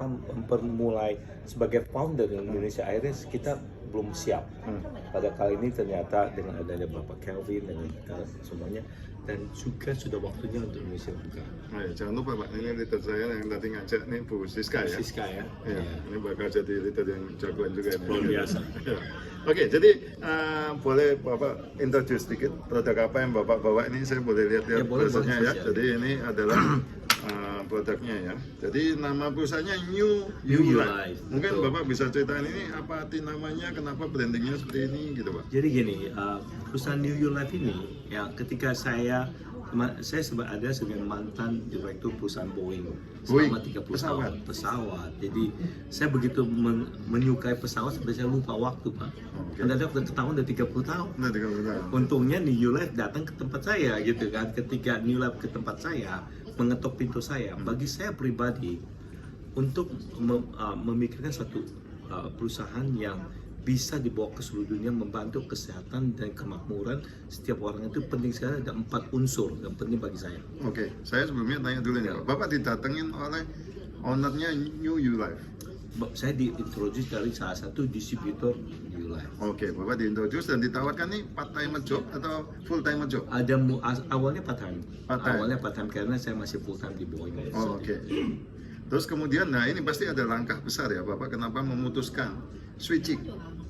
mempermulai sebagai founder Indonesia Airways, kita belum siap. Pada kali ini ternyata dengan adanya Bapak Kelvin dengan kita semuanya, dan juga sudah waktunya untuk Indonesia buka. Nah, ya, jangan lupa Pak, ini leader saya yang tadi ngajak nih Bu Siska ya. Siska ya. Ya, ini bakal jadi leader yang jagoan juga ini. Luar biasa. Ya. Oke, jadi boleh Bapak introduce sedikit produk apa yang Bapak bawa ini, saya boleh lihat-lihat prosesnya ya. Jadi ini adalah produknya ya. Jadi nama perusahaannya New You Life. Mungkin betul. Bapak bisa ceritain ini apa arti namanya, kenapa brandingnya seperti ini gitu Pak? Jadi gini, perusahaan New You Life ini ya, ketika saya ada sebagai mantan direktur perusahaan Boeing selama 30 tahun pesawat. Jadi saya begitu menyukai pesawat sampai saya lupa waktu Pak. Anda ada ketahuan udah 30 tahun. Nah, 30 tahun. Untungnya New Life datang ke tempat saya gitu kan. Ketika New Life ke tempat saya, mengetuk pintu saya. Bagi saya pribadi, untuk memikirkan suatu perusahaan yang bisa dibawa ke seluruh dunia, membantu kesehatan dan kemakmuran setiap orang, itu penting sekali. Ada 4 unsur yang penting bagi saya. Oke, saya sebelumnya tanya dulu nih, Bapak didatengin oleh ownernya New You Life. Saya diintroduce dari salah satu distributor New Life. Oke, Bapak diintroduce dan ditawarkan nih part time job atau full time job? Ada awalnya part time. Awalnya part time karena saya masih full time di Boeing. Oh, oke. Terus kemudian, nah ini pasti ada langkah besar ya Bapak, kenapa memutuskan switching?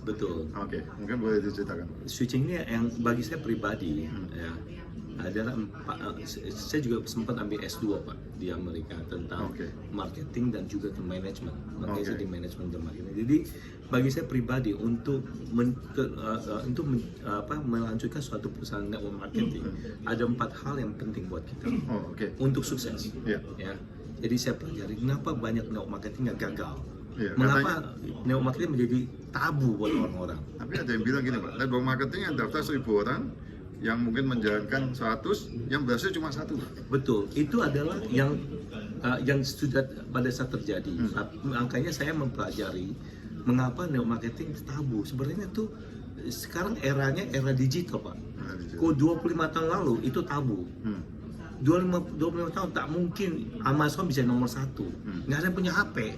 Betul. Oke, mungkin boleh diceritakan. Switching ini yang bagi saya pribadi ya, adalah saya juga sempat ambil S2 Pak di Amerika tentang marketing dan juga ke manajemen. Makanya saya di manajemen dan marketing. Jadi bagi saya pribadi untuk melanjutkan suatu perusahaan network marketing, ada 4 hal yang penting buat kita untuk sukses. Ya. Jadi saya pelajari kenapa banyak network marketing yang gagal. Ya, mengapa network marketing menjadi tabu buat orang-orang? Tapi ada yang bilang gini Pak, network marketing yang daftar 1000 orang, yang mungkin menjalankan 100, yang berhasil cuma 1. Betul, itu adalah yang sudah pada saat terjadi. Makanya saya mempelajari mengapa network marketing tabu. Sebenarnya itu sekarang eranya era digital Pak. Kok 25 tahun lalu itu tabu. 25 tahun tak mungkin Amazon bisa nomor 1. Nggak ada yang punya HP.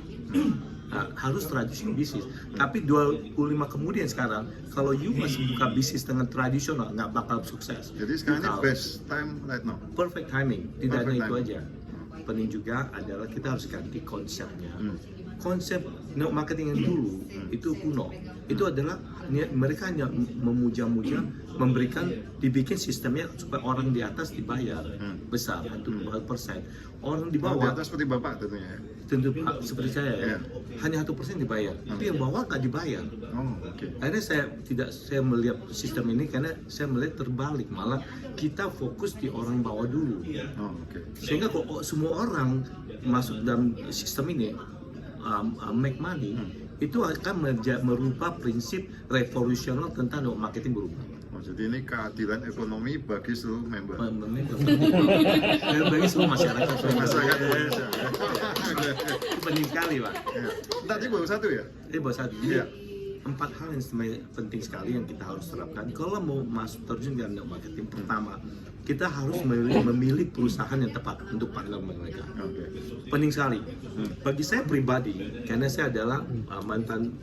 Harus tradisional bisnis. Tapi 25 kemudian sekarang, kalau you masih buka bisnis dengan tradisional, nggak bakal sukses. Jadi sekarang ini best time right now. Perfect timing. Tidak hanya itu aja. Penting juga adalah kita harus ganti konsepnya. Konsep network marketing yang dulu itu kuno. Itu adalah mereka hanya memuja-muja, memberikan, dibikin sistemnya supaya orang di atas dibayar besar, untuk persen. Orang di bawah, di atas seperti Bapak tentunya. Tentu seperti saya ya, hanya 1% dibayar, tapi yang bawah nggak dibayar. Akhirnya saya melihat sistem ini karena saya melihat terbalik, malah kita fokus di orang bawah dulu. Sehingga kalau semua orang masuk dalam sistem ini, make money, itu akan merubah prinsip revolusional tentang marketing berubah. Jadi ini keadilan ekonomi bagi seluruh member. Bagi seluruh masyarakat. Indonesia. Penting sekali Pak. Tadi baru 1 ya? Ini baru 1. Jadi 4 hal yang penting sekali yang kita harus terapkan kalau mau masuk terjun dalam marketing. Pertama, kita harus memilih perusahaan yang tepat untuk partner mereka. Penting sekali. Bagi saya pribadi, karena saya adalah mantan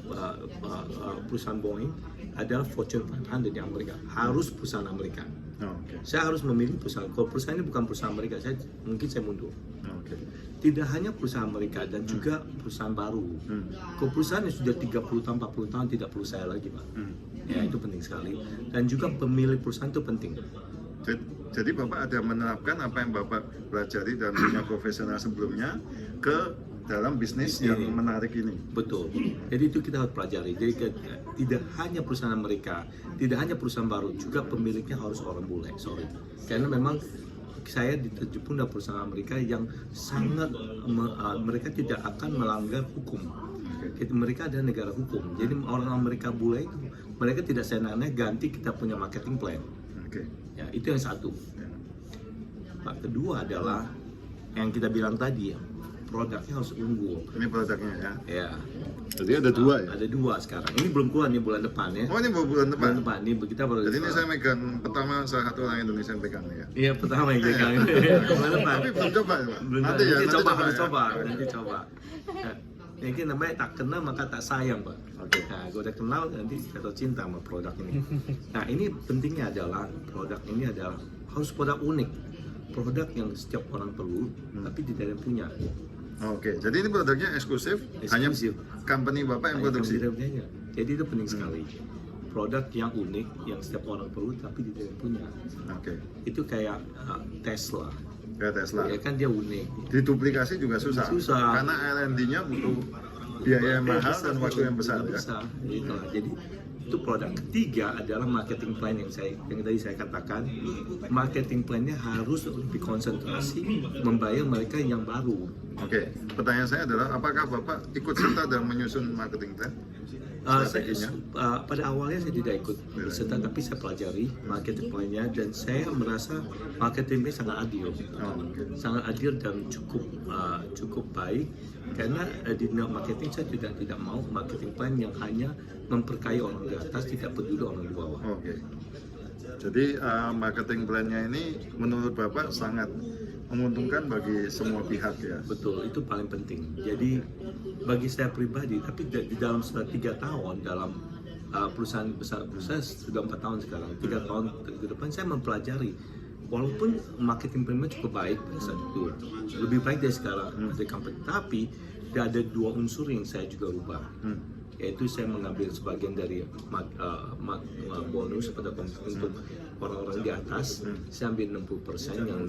perusahaan Boeing, adalah Fortune 500 di Amerika. Harus perusahaan Amerika. Saya harus memilih perusahaan. Kalau perusahaan ini bukan perusahaan Amerika, mungkin saya mundur. Tidak hanya perusahaan Amerika dan juga perusahaan baru. Kalau perusahaan yang sudah 30 tahun, 40 tahun tidak perlu saya lagi Pak. Ya, itu penting sekali. Dan juga pemilik perusahaan itu penting. Jadi Bapak ada menerapkan apa yang Bapak pelajari dalam dunia profesional sebelumnya ke dalam bisnis yang menarik ini. Betul. Jadi itu kita harus pelajari. Jadi tidak hanya perusahaan Amerika, tidak hanya perusahaan baru, juga pemiliknya harus orang bule. Karena memang saya diterjun dalam perusahaan Amerika yang sangat mereka tidak akan melanggar hukum. Mereka adalah negara hukum. Jadi orang Amerika bule itu mereka tidak senangnya ganti kita punya marketing plan. Ya, itu yang satu. Pak kedua adalah yang kita bilang tadi, produknya harus unggul. Ini produknya ya? Ya. Jadi ada 2 ya? Ada 2 sekarang. Ini belum keluar nih bulan depan ya. Oh ini bulan depan? Bulan depan. Ini kita baru. Jadi ini saya megang pertama salah satu orang Indonesia yang pegang ya? Iya pertama yang pegang. Bulan depan. Tapi belum coba ya Pak? Belum. Nanti coba. Nanti coba. Ini namanya tak kenal maka tak sayang, Pak. Oke. Nah, gue udah kenal nanti jatuh cinta sama produk ini. Nah, ini pentingnya adalah produk ini adalah harus produk unik, produk yang setiap orang perlu, tapi tidak ada yang punya. Oke, jadi ini produknya eksklusif, hanya company Bapak yang produksi. Jadi itu penting sekali. Produk yang unik, yang setiap orang perlu, tapi tidak ada yang punya. Oke. Itu kayak Tesla. Kayak Tesla. Ya kan dia unik. Diduplikasi juga susah. Susah. Karena R&D-nya butuh biaya yang mahal dan waktu yang besar ya. Itulah. Jadi itu produk ketiga adalah marketing plan yang tadi saya katakan. Marketing plan-nya harus lebih konsentrasi membayar mereka yang baru. Oke, pertanyaan saya adalah apakah Bapak ikut serta dalam menyusun marketing plan? Strateginya? Pada awalnya saya tidak ikut serta, tapi saya pelajari marketing plan-nya dan saya merasa marketing plan sangat adil, sangat adil dan cukup baik. Karena di dunia marketing saya tidak mau marketing plan yang hanya memperkaya orang di atas, tidak peduli orang di bawah. Oke. Jadi marketing plan-nya ini menurut Bapak sangat menguntungkan bagi semua pihak ya. Betul, itu paling penting. Jadi bagi saya pribadi, tapi di dalam sudah 3 tahun dalam perusahaan besar, saya sudah 4 tahun sekarang, 3 tahun ke depan saya mempelajari. Walaupun marketing plan cukup baik pada saat itu, lebih baik dari sekarang dari company, tapi ada 2 unsur yang saya juga rubah. Yaitu saya mengambil sebagian dari bonus pada untuk orang-orang di atas, saya ambil 60% yang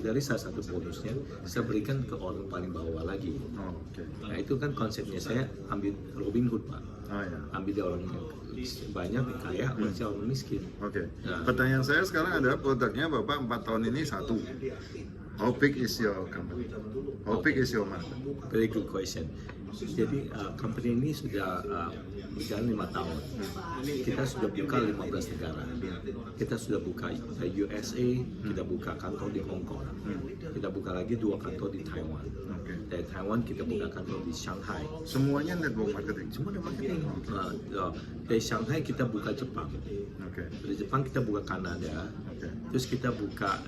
dari salah satu bonusnya saya berikan ke orang paling bawah lagi. Nah itu kan konsepnya, saya ambil Robin Hood, Pak. Ambil dari orang yang banyak, yang kaya, ambil orang miskin. Oke. Pertanyaan saya sekarang adalah produknya Bapak 4 tahun ini satu. How big is your company? How big is your market? Very good question. Jadi company ini sudah berjalan 5 tahun. Kita sudah buka 15 negara. Kita sudah buka USA, kita buka kantor di Hong Kong. Kita buka lagi 2 kantor di Taiwan. Dari Taiwan kita buka kantor di Shanghai. Semuanya network marketing. Semua ada marketing. Dari Shanghai kita buka Jepang. Dari Jepang kita buka Kanada. Terus kita buka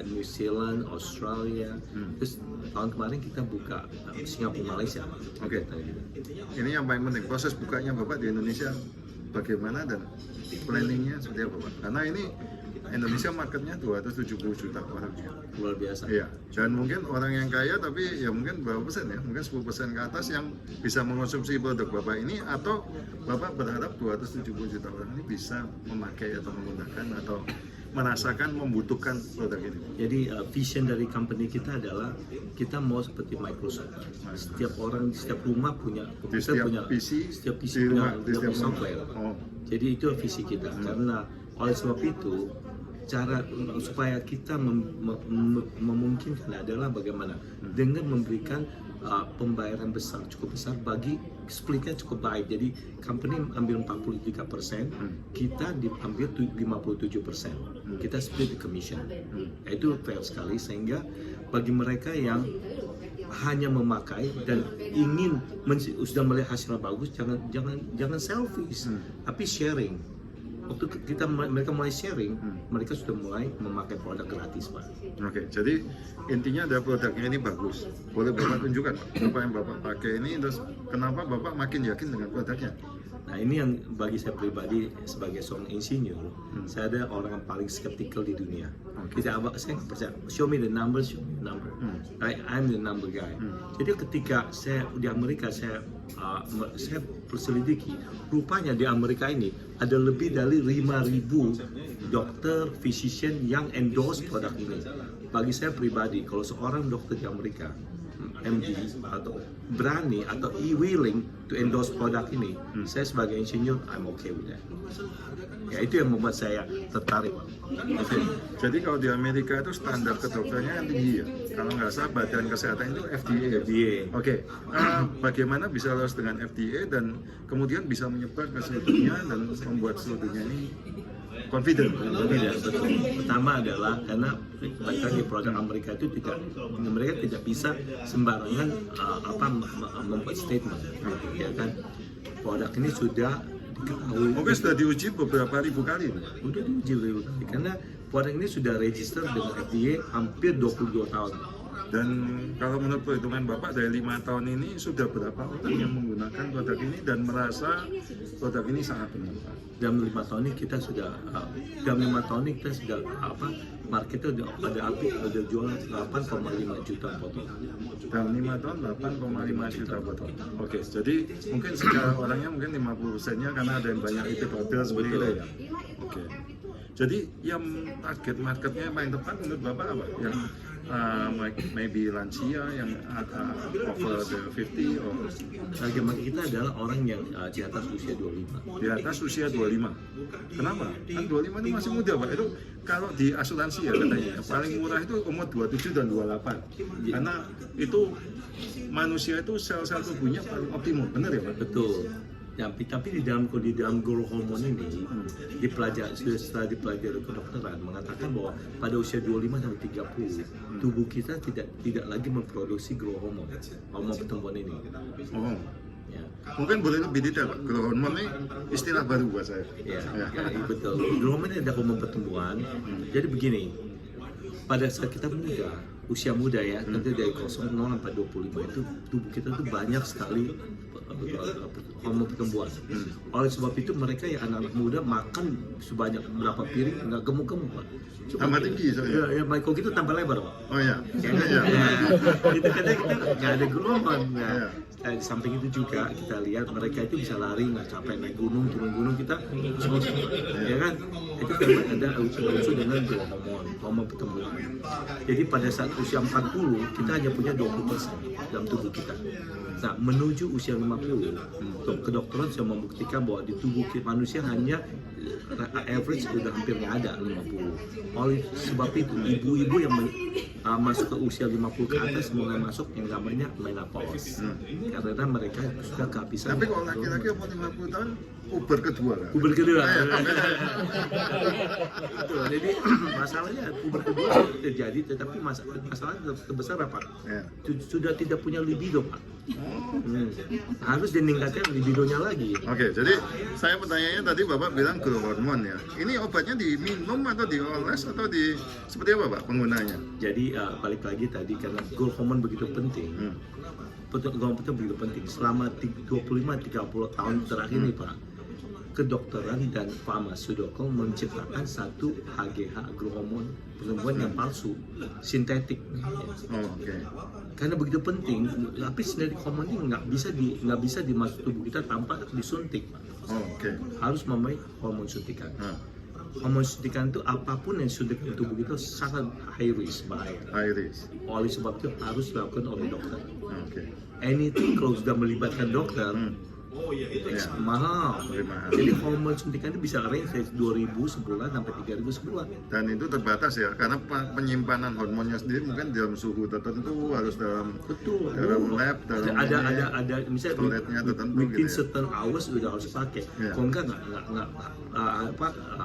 New Zealand, Australia. Terus tahun kemarin kita buka Singapura, Malaysia. Oke. Ini yang paling penting, proses bukanya Bapak di Indonesia bagaimana dan planningnya seperti apa Pak? Karena ini Indonesia marketnya 270 juta orang. Luar biasa. Iya. Dan mungkin orang yang kaya tapi ya mungkin berapa persen ya? Mungkin 10% ke atas yang bisa mengonsumsi produk Bapak ini, atau Bapak berharap 270 juta orang ini bisa memakai atau menggunakan atau merasakan membutuhkan produk ini. Jadi vision dari company kita adalah kita mau seperti Microsoft. Setiap orang, setiap rumah punya komputer, punya PC, setiap PC di rumah, di punya setiap software. Jadi itu visi kita. Karena oleh sebab itu cara supaya kita memungkinkan adalah bagaimana dengan memberikan pembayaran besar, cukup besar, bagi splitnya cukup baik. Jadi company ambil 43%, kita diambil 57%. Kita split di commission. Itu fair sekali, sehingga bagi mereka yang hanya memakai dan ingin sudah melihat hasilnya bagus, jangan selfish, tapi sharing. Waktu mereka mulai sharing, mereka sudah mulai memakai produk gratis, Pak. Oke, jadi intinya ada produknya ini bagus. Boleh Bapak tunjukkan apa yang Bapak pakai ini, terus kenapa Bapak makin yakin dengan produknya? Nah ini yang bagi saya pribadi sebagai seorang insinyur, saya ada orang yang paling skeptikal di dunia. Saya nggak percaya. Show me the number. I'm the number guy. Jadi ketika saya di Amerika, saya perselidiki, rupanya di Amerika ini ada lebih dari 5.000 dokter, physician yang endorse produk ini. Bagi saya pribadi, kalau seorang dokter di Amerika, MD, atau berani atau willing to endorse produk ini, saya sebagai insinyur, I'm okay with that. Ya itu yang membuat saya tertarik. Jadi kalau di Amerika itu standar kedokterannya yang tinggi ya. Kalau nggak salah Badan Kesehatan itu FDA. Oke. Bagaimana bisa lolos dengan FDA dan kemudian bisa menyebar ke seluruh dunia dan membuat seluruh dunia ini confident. Betul. Pertama adalah karena lagi produk Amerika itu mereka tidak bisa sembarangan membuat statement, ya kan? Produk ini sudah diketahui. Mungkin sudah diuji beberapa ribu kali. Udah diuji beberapa kali karena produk ini sudah register dengan FDA hampir 22 tahun. Dan kalau menurut perhitungan Bapak dari 5 tahun ini sudah berapa orang yang menggunakan produk ini dan merasa produk ini sangat bermanfaat? Dalam 5 tahun ini kita sudah marketnya udah jual 8,5 juta botol. Dalam 5 tahun 8,5 juta botol. Oke, jadi mungkin secara orangnya mungkin 50%-nya karena ada yang banyak repeat order seperti itu ya. Oke. Jadi yang target marketnya yang paling tepat menurut Bapak apa? Yang maybe lansia yang over the 50 or Target market kita adalah orang yang di atas usia 25. di atas usia 25. Kenapa? Kan 25 itu masih muda Pak. Itu kalau di asuransi ya katanya paling murah itu umur 27 dan 28. Karena itu manusia itu sel-sel tubuhnya paling optimum, benar ya Pak? Betul. Tapi di dalam growth hormone ini setelah dipelajari kedokteran mengatakan bahwa pada usia 25 sampai 30 tubuh kita tidak lagi memproduksi growth hormone pertumbuhan ini. Oh. Ya. Mungkin boleh lebih detail Pak. Growth hormone ini istilah baru buat saya. Ya, betul. Growth hormone ada hormon pertumbuhan. Jadi begini, pada saat kita usia muda ya, nanti dari 0 sampai 25 itu tubuh kita tuh banyak sekali hormon pertumbuhan. Oleh sebab itu mereka yang anak-anak muda makan sebanyak berapa piring nggak gemuk-gemuk Pak. Tambah tinggi soalnya. Ya, kalau gitu tambah lebar Pak. Oh iya. Ya, itu katanya kita nggak ada gelombang. Iya. Di samping itu juga kita lihat mereka itu bisa lari nggak capek naik gunung turun gunung kita ya kan itu karena ada unsur dengan hormon pertumbuhan. Jadi pada saat usia 40 kita hanya punya 20% dalam tubuh kita. Nah, menuju usia 50, kedokteran sudah membuktikan bahwa di tubuh manusia hanya average sudah hampir nggak ada 50. Oleh sebab itu, ibu-ibu yang masuk ke usia 50 ke atas mulai masuk yang namanya menopause. Karena mereka sudah kehabisan. Tapi kalau laki-laki umur 50 tahun, Uber kedua kan? Uber kedua. Betul. Jadi masalahnya Uber kedua terjadi, tetapi masalah terbesar apa? Ya. Sudah tidak punya libido Pak. Harus meningkatkan libidonya lagi. Oke, jadi saya pertanyaannya tadi Bapak bilang growth hormone ya. Ini obatnya diminum atau dioles atau seperti apa Pak penggunanya? Jadi balik lagi tadi karena growth hormone begitu penting. Growth hormone begitu penting. Selama 25-30 tahun terakhir ini Pak, kedokteran dan farmaceutical menciptakan satu HGH growth hormone pertumbuhan yang palsu, sintetik. Oh, oke. Karena begitu penting, tapi sintetik hormon ini nggak bisa dimasuk tubuh kita tanpa disuntik. Oh, oke. Harus memakai hormon suntikan. Hormon suntikan itu apapun yang suntik ke tubuh kita sangat high risk, bahaya. High risk. Oleh sebab itu harus dilakukan oleh dokter. Oke. Anything kalau sudah melibatkan dokter, Ya. mahal. Lebih mahal. Jadi hormon suntikan itu bisa range dari 2.000 sebulan sampai 3.000 sebulan. Dan itu terbatas ya, karena penyimpanan hormonnya sendiri mungkin dalam suhu tertentu, harus dalam Betul. dalam lab, dalam ada misalnya storage-nya tertentu within gitu ya. certain hours udah harus pakai. Ya. Kalau enggak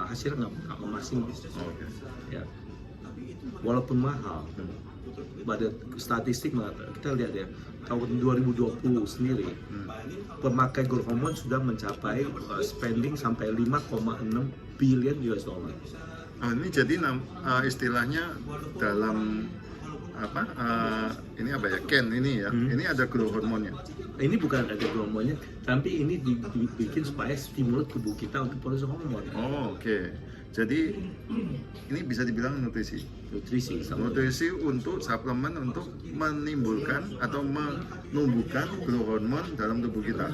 hasilnya nggak maksimal. Oke. Ya. Walaupun mahal, pada statistik kita lihat ya tahun 2020 sendiri pemakai growth hormone sudah mencapai spending sampai 5,6 billion US dollar. Oh, ini jadi istilahnya dalam ini apa ya, Ken ini ya, ini ada growth hormonnya. Ini bukan ada growth hormonnya, tapi ini dibikin supaya stimulus tubuh kita untuk produksi hormon. Oh, oke. Jadi ini bisa dibilang nutrisi Nutrisi untuk suplemen untuk menimbulkan atau menumbuhkan growth hormone dalam tubuh kita.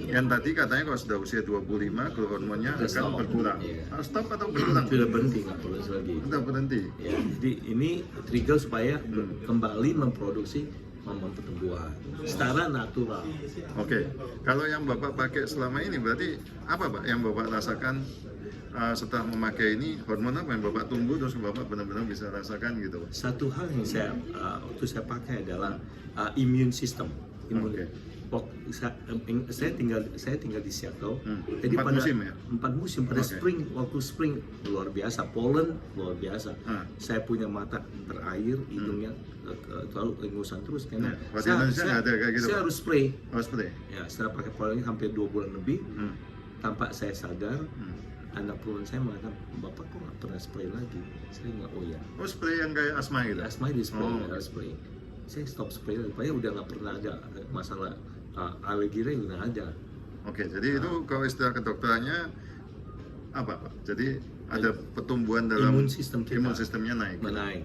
Yang tadi katanya kalau sudah usia 25 growth hormonnya akan berkurang. Harus stop atau berkurang? Sudah berhenti, nggak perlu lagi. Sudah berhenti. Ya, jadi ini trigger supaya kembali memproduksi hormon pertumbuhan secara natural. Oke. Kalau yang Bapak pakai selama ini berarti apa Pak yang Bapak rasakan setelah memakai ini? Hormon apa yang Bapak tunggu terus Bapak benar-benar bisa rasakan gitu? Satu hal yang waktu saya pakai adalah immune system. Oke. Saya tinggal di Seattle. Jadi 4 pada musim ya? 4 musim pada Oke. waktu spring luar biasa, pollen luar biasa. Saya punya mata berair, hidungnya terlalu ingusan terus karena Waktu Indonesia nggak ada kayak gitu, saya Pak? harus spray. Oh, seperti? Ya, setelah pakai pollen hampir 2 bulan lebih, tanpa saya sadar, anak perempuan saya mengatakan, Bapak kok nggak pernah spray lagi? Saya nggak, oh ya. Oh, spray yang kayak asma gitu? Asma di spray, Oh. spray. saya stop spray, supaya udah nggak pernah ada masalah alergi yang nggak ada. Oke, jadi itu kalau istilah kedokterannya apa Pak? Jadi ada pertumbuhan dalam imun sistem kita, imun sistemnya naik. menaik.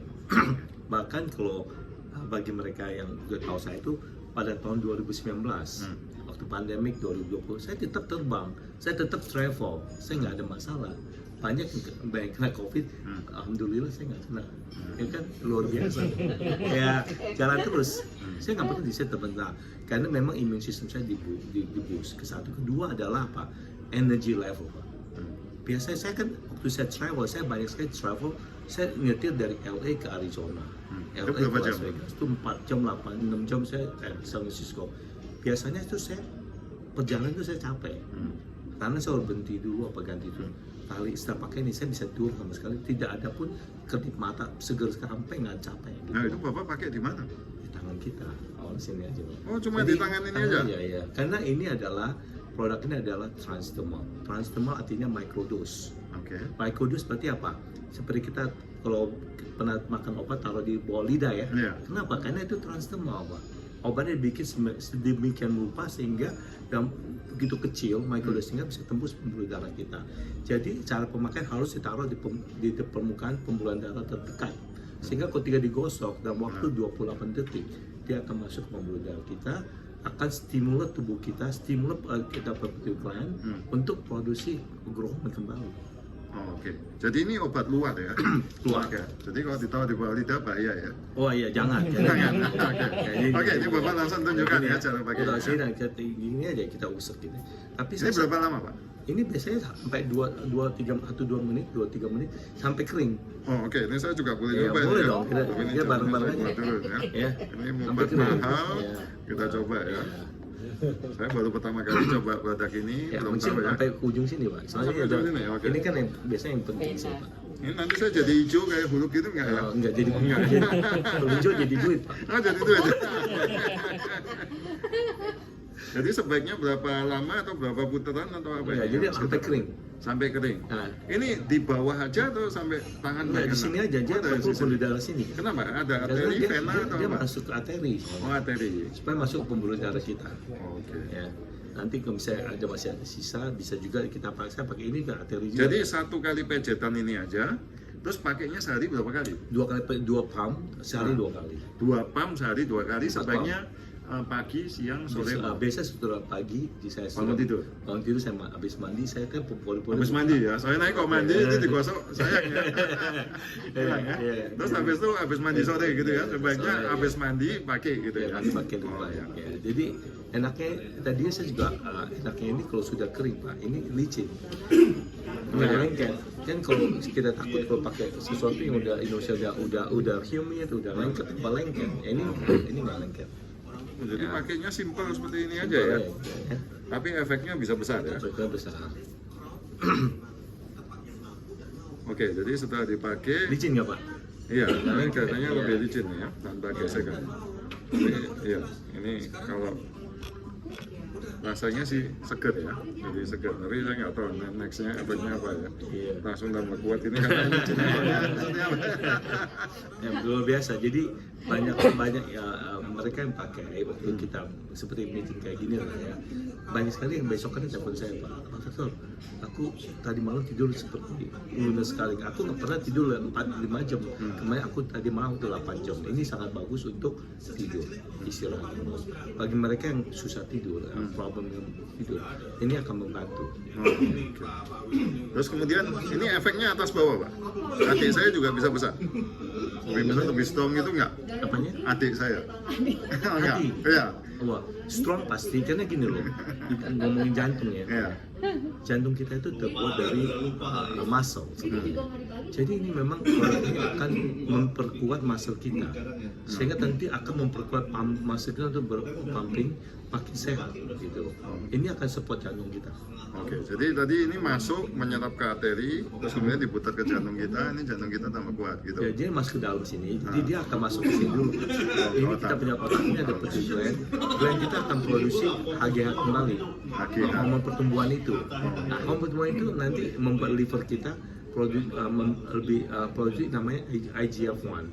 Bahkan kalau bagi mereka yang udah tahu saya itu pada tahun 2019 waktu pandemik 2020 saya tetap terbang, saya tetap travel, saya nggak ada masalah. Banyak yang kena COVID, alhamdulillah saya nggak kena. Ini kan luar biasa. Ya jalan terus. Saya nggak pernah saya terbentak karena memang imun sistem saya di boost. Ke satu, kedua adalah apa? Energy level, Pak. Biasanya saya kan waktu saya travel, saya banyak sekali travel. Saya nyetir dari LA ke Arizona, LA ke Las Vegas itu 4 jam, 6 jam saya San Francisco. Biasanya itu saya perjalanan itu saya capek. Karena saya berhenti dulu apa ganti itu. Kali setelah pakai ini saya bisa tidur sama sekali, tidak ada pun kedip mata seger sampai nggak capek. Gitu. Nah itu Bapak pakai di mana? Di tangan kita, sini aja. Oh cuma di tangan ini aja? Iya. Karena ini adalah produk ini adalah transdermal. Transdermal artinya microdose. Oke. Microdose berarti apa? Seperti kita kalau pernah makan obat taruh di bawah lidah ya. Yeah. Kenapa? Karena itu transdermal, Pak. Obatnya dibikin sedemikian rupa sehingga dalam begitu kecil microdose sehingga bisa tembus pembuluh darah kita. Jadi cara pemakaian harus ditaruh di permukaan pembuluh darah terdekat. Sehingga ketika digosok dalam waktu 28 detik dia akan masuk ke pembuluh darah kita, akan stimulus tubuh kita, stimulus kita pubic gland untuk produksi growth kembali. Oh, oke. Jadi ini obat luar ya? Luar. Oke. Jadi kalau ditaruh di bawah lidah bahaya ya? Oh iya, jangan. Oke, ini Bapak langsung tunjukkan ya cara pakai. Udah sini kita ini aja kita usap gini. Tapi ini berapa lama Pak? Ini biasanya sampai 2 menit, 2-3 menit sampai kering. Oh oke, ini saya juga boleh Ya, coba boleh ya. dong, kita bareng-bareng aja. Dulu, ya. Ya. Ini Sampai obat kering. mahal, Ya. kita coba ya. Saya baru pertama kali coba produk ini, Ya, belum mungkin tahu ya. sampai ke ujung sini, Pak. Soalnya Sampai ujung sini, oke. ini kan yang biasanya yang penting sih, Pak. Ini nanti saya jadi hijau kayak huruf gitu nggak ya? Enggak jadi kalau hijau jadi duit, Pak. Oh jadi itu aja. Jadi sebaiknya berapa lama atau berapa putaran atau apa Ya, ini? jadi sampai kering. Sampai kering. Nah. Ini di bawah aja atau sampai tangan Enggak, di bagian sini mana? aja, dia Oh, dari masuk sisi. pembuluh darah sini. Kenapa? Ada Karena arteri, dia, vena atau dia apa? masuk ke arteri. Oh arteri. Supaya masuk ke pembuluh darah kita. Oh, oke. Ya. Nanti kalau misalnya ada masih ada sisa, bisa juga kita paksa pakai ini ke arteri juga. Jadi satu kali pejetan ini aja, terus pakainya sehari berapa kali? 2 pump sehari 2 kali. 2 pump sehari 2 kali, Empat sebaiknya pagi, siang, sore. Biasa setelah pagi di saya Bangun tidur? Bangun tidur saya habis mandi saya kan poli-poli. Habis mandi ya, soalnya naik kok mandi itu digosok sayang ya. Hilang ya. Iya. Terus habis itu habis mandi sore gitu ya, sebaiknya Sore, habis mandi pakai gitu Ya, ya. nanti pakai Oh, lupa ya. ya. Jadi enaknya tadi saya juga enaknya ini kalau sudah kering Pak, ini licin. Nggak lengket. Kan kalau kita takut kalau pakai sesuatu yang udah Indonesia udah humid, udah lengket, lengket. Ini nggak lengket. Jadi Ya. pakainya simpel seperti ini aja ya. Ya. Tapi efeknya bisa besar ya. Efeknya besar. Oke, jadi setelah dipakai, Licin nggak Pak? iya, ini kelihatannya Iya. lebih licin ya, tanpa gesekan. Ini, iya, ini kalau rasanya sih seger ya, jadi seger. Tapi saya nggak tahu nextnya efeknya apa ya. Iya. Langsung tambah kuat ini karena licin efeknya seperti apa? Yang luar biasa. Jadi banyak ya mereka yang pakai waktu kita seperti meeting kayak gini lah ya. Banyak sekali yang besokannya telepon saya, Pak Dokter, aku tadi malam tidur seperti lunas sekali. Aku nggak pernah tidur 4-5 jam. Kemarin aku tadi malam tuh 8 jam. Ini sangat bagus untuk tidur, istirahat. Bagi mereka yang susah tidur, problem yang tidur, ini akan membantu. Oh, oke. Terus kemudian ini efeknya atas bawah Pak. Adik saya juga bisa besar. Lebih strong itu enggak? Apanya? Adik saya. Enggak. Adik? Iya. Wah, strong pasti karena gini loh. Ngomongin jantung ya. Iya. Jantung kita itu terbuat dari muscle. Jadi ini memang ini akan memperkuat muscle kita, sehingga nanti akan memperkuat muscle kita untuk berpumping makin sehat gitu. Ini akan support jantung kita. Oke, jadi tadi ini masuk menyerap ke arteri, terus kemudian diputar ke jantung kita, ini jantung kita tambah kuat gitu. Ya, dia masuk ke dalam sini, jadi dia akan masuk ke sini dulu. Ini kita punya otak, ini ada petit gland kita akan produksi HGH kembali, HGH. hormon pertumbuhan itu. Nah, hormon pertumbuhan itu nanti membuat liver kita produk namanya IGF-1,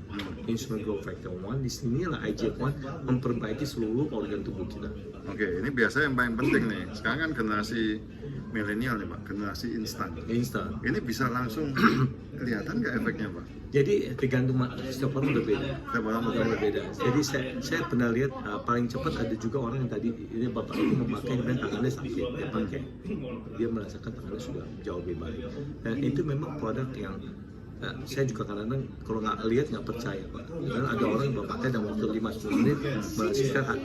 Insulin Growth Factor 1. Di sinilah IGF-1 memperbaiki seluruh organ tubuh kita. Oke, ini biasa yang paling penting nih. Sekarang kan generasi milenial nih Pak, generasi instan. Instan. Ini bisa langsung kelihatan nggak efeknya Pak? Jadi tergantung setiap orang berbeda. Setiap orang Berbeda. Jadi saya pernah lihat paling cepat ada juga orang yang tadi ini bapak ini memakai dan tangannya sakit, dia pakai, dia merasakan tangannya sudah jauh lebih baik. Dan itu memang produk yang saya juga kadang-kadang kalau nggak lihat nggak percaya Pak. Karena ada orang yang pakai dalam waktu 5-10 menit merasakan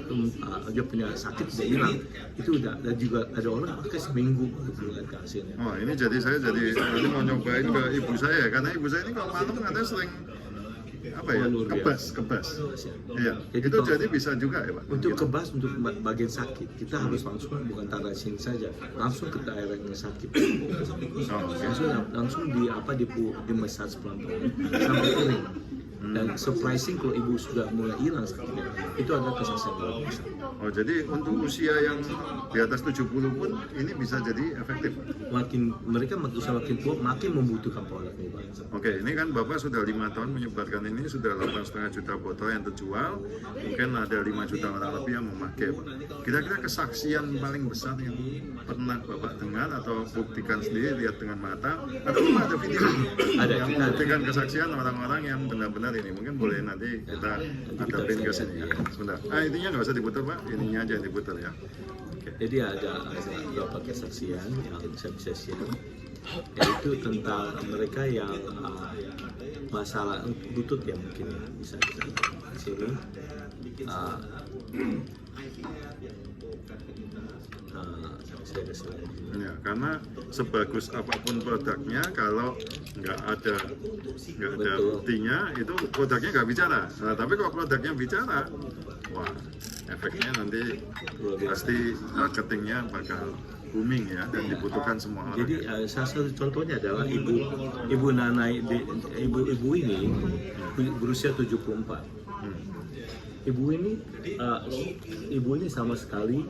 dia punya sakit sudah hilang. Itu udah, dan juga ada orang pakai seminggu untuk melihat ke hasilnya. Oh ini jadi ini mau nyobain ke ibu saya karena ibu saya ini kalau malam katanya sering apa ya, kebas. Iya. Jadi Jadi bisa juga ya Pak. Untuk kebas, untuk bagian sakit, kita harus langsung bukan taruh sini saja, langsung ke daerah yang sakit. Langsung di massage pelan-pelan sampai kering. Dan surprising kalau ibu sudah mulai hilang sakitnya, itu adalah kesaksian luar biasa. Oh jadi untuk usia yang di atas 70 pun ini bisa jadi efektif. Mereka makin tua makin membutuhkan produk ini Pak. Oke, ini kan Bapak sudah 5 tahun menyebarkan ini, sudah 8,5 juta botol yang terjual, mungkin ada 5 juta orang lebih yang memakai Pak. Kira-kira kesaksian paling besar yang pernah Bapak dengar atau buktikan sendiri, lihat dengan mata, atau ada video yang membuktikan kesaksian orang-orang yang benar-benar ini, mungkin boleh nanti kita hadapin ke sini ya. Sebentar. Intinya nggak usah diputar Pak, ininya aja yang diputar ya. Jadi ada beberapa kesaksian yang saya bisa share, yaitu tentang mereka yang masalah lutut ya mungkin ya, bisa kita lihat di sini. Saya kasih lihat. Ya, karena sebagus apapun produknya kalau nggak ada buktinya itu produknya nggak bicara. Nah, tapi kalau produknya bicara, wah efeknya nanti pasti marketingnya bakal booming ya dan dibutuhkan semua orang. Jadi salah satu contohnya adalah ibu Nana, ibu ini berusia 74. Ibu ini sama sekali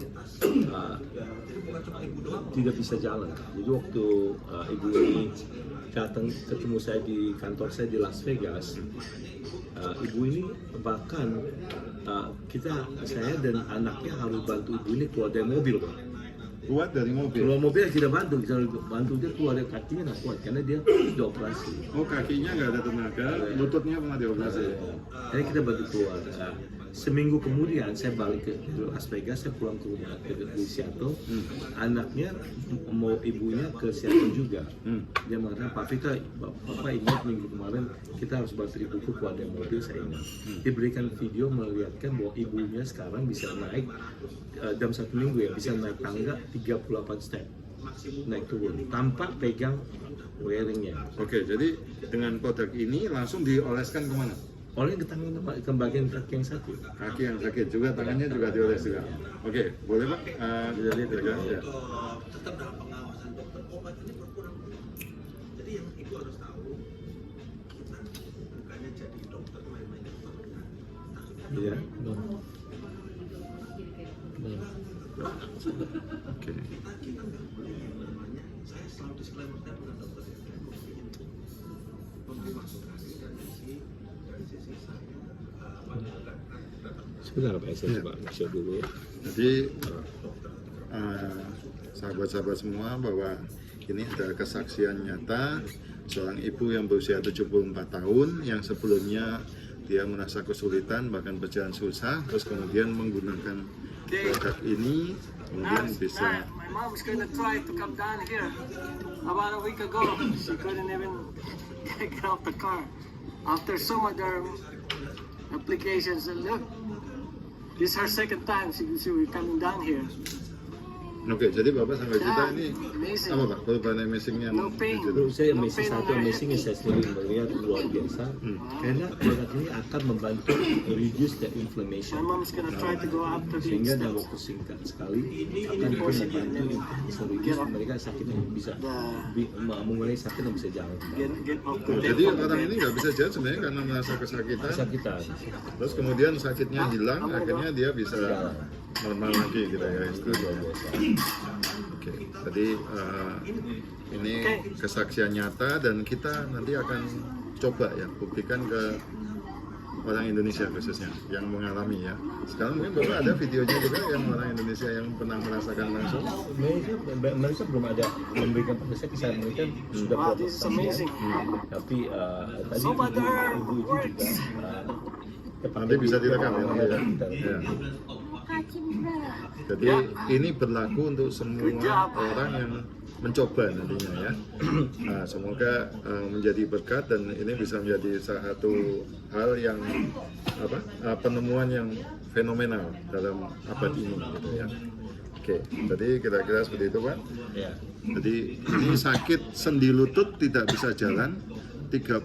tidak bisa jalan. Jadi waktu ibu ini datang ketemu saya di kantor saya di Las Vegas, ibu ini bahkan saya dan anaknya harus bantu ibu ini keluar dari mobil. Keluar dari mobil? Keluar mobil kita bantu dia keluar dari kakinya nggak kuat karena dia sudah operasi. Oh kakinya nggak ada tenaga, lututnya pernah dioperasi. Jadi kita bantu keluar. Seminggu kemudian saya balik ke Las Vegas, saya pulang ke rumah di Seattle. Anaknya mau ibunya ke Seattle juga. Dia mengatakan, Pak Vita, Bapak ingat minggu kemarin kita harus bantu ibuku keluar dari mobil, saya ingat. Diberikan video melihatkan bahwa ibunya sekarang bisa naik dalam 1 minggu ya, bisa naik tangga 38 step. Naik turun tanpa pegang wearingnya. Oke, jadi dengan produk ini langsung dioleskan kemana? Oleh ke tangan ke bagian kaki yang sakit. Kaki yang sakit juga, tangannya juga dioles juga. Oke, boleh Pak? Bisa lihat ya. Tetap dalam pengawasan dokter, obat ini berkurang. Jadi yang ibu harus tahu, kita bukannya jadi dokter main-main di depan kita. Iya. Oke. Kita nggak boleh namanya. Saya selalu disclaimer, saya bukan dokter yang memberi konsultasi dari sisi saya. Sebentar Pak, saya coba share dulu ya. Jadi sahabat-sahabat semua bahwa ini ada kesaksian nyata seorang ibu yang berusia 74 tahun yang sebelumnya dia merasa kesulitan bahkan berjalan susah, terus kemudian menggunakan produk ini kemudian bisa. My mom was gonna try to come down here about a week ago. She couldn't even get off the car after some other applications. And look, this is her second time she was coming down here. Oke, jadi Bapak sampai juta ini Amazing. apa Pak? Perubahan amazingnya? No pain. Menurut saya amazing, satu amazingnya saya sendiri melihat luar biasa karena produk ini akan membantu reduce the inflammation. My mom's gonna try to go after the Sehingga dalam steps. waktu singkat sekali akan membantu bisa reduce mereka sakit yang bisa mengurangi sakit yang bisa jalan kembali. Get off the Jadi bed. orang ini nggak bisa jalan sebenarnya karena merasa kesakitan. Kesakitan. Terus kemudian sakitnya hilang, akhirnya dia bisa normal lagi gitu ya. Itu luar biasa. Oke, jadi ini kesaksian nyata dan kita nanti akan coba ya buktikan ke orang Indonesia khususnya yang mengalami ya. Sekarang mungkin Bapak ada videonya juga yang orang Indonesia yang pernah merasakan langsung. Mereka belum ada memberikan pada saya, kisah mereka sudah Wow, this is amazing. Tapi tadi So but there ibu itu works. juga Nanti bisa direkam ya. Ya. Ya. Jadi ini berlaku untuk semua orang yang mencoba nantinya ya. Nah, semoga menjadi berkat dan ini bisa menjadi satu hal yang penemuan yang fenomenal dalam abad ini gitu ya. Oke, jadi kira-kira seperti itu Pak. Ya. Jadi ini sakit sendi lutut tidak bisa jalan, 38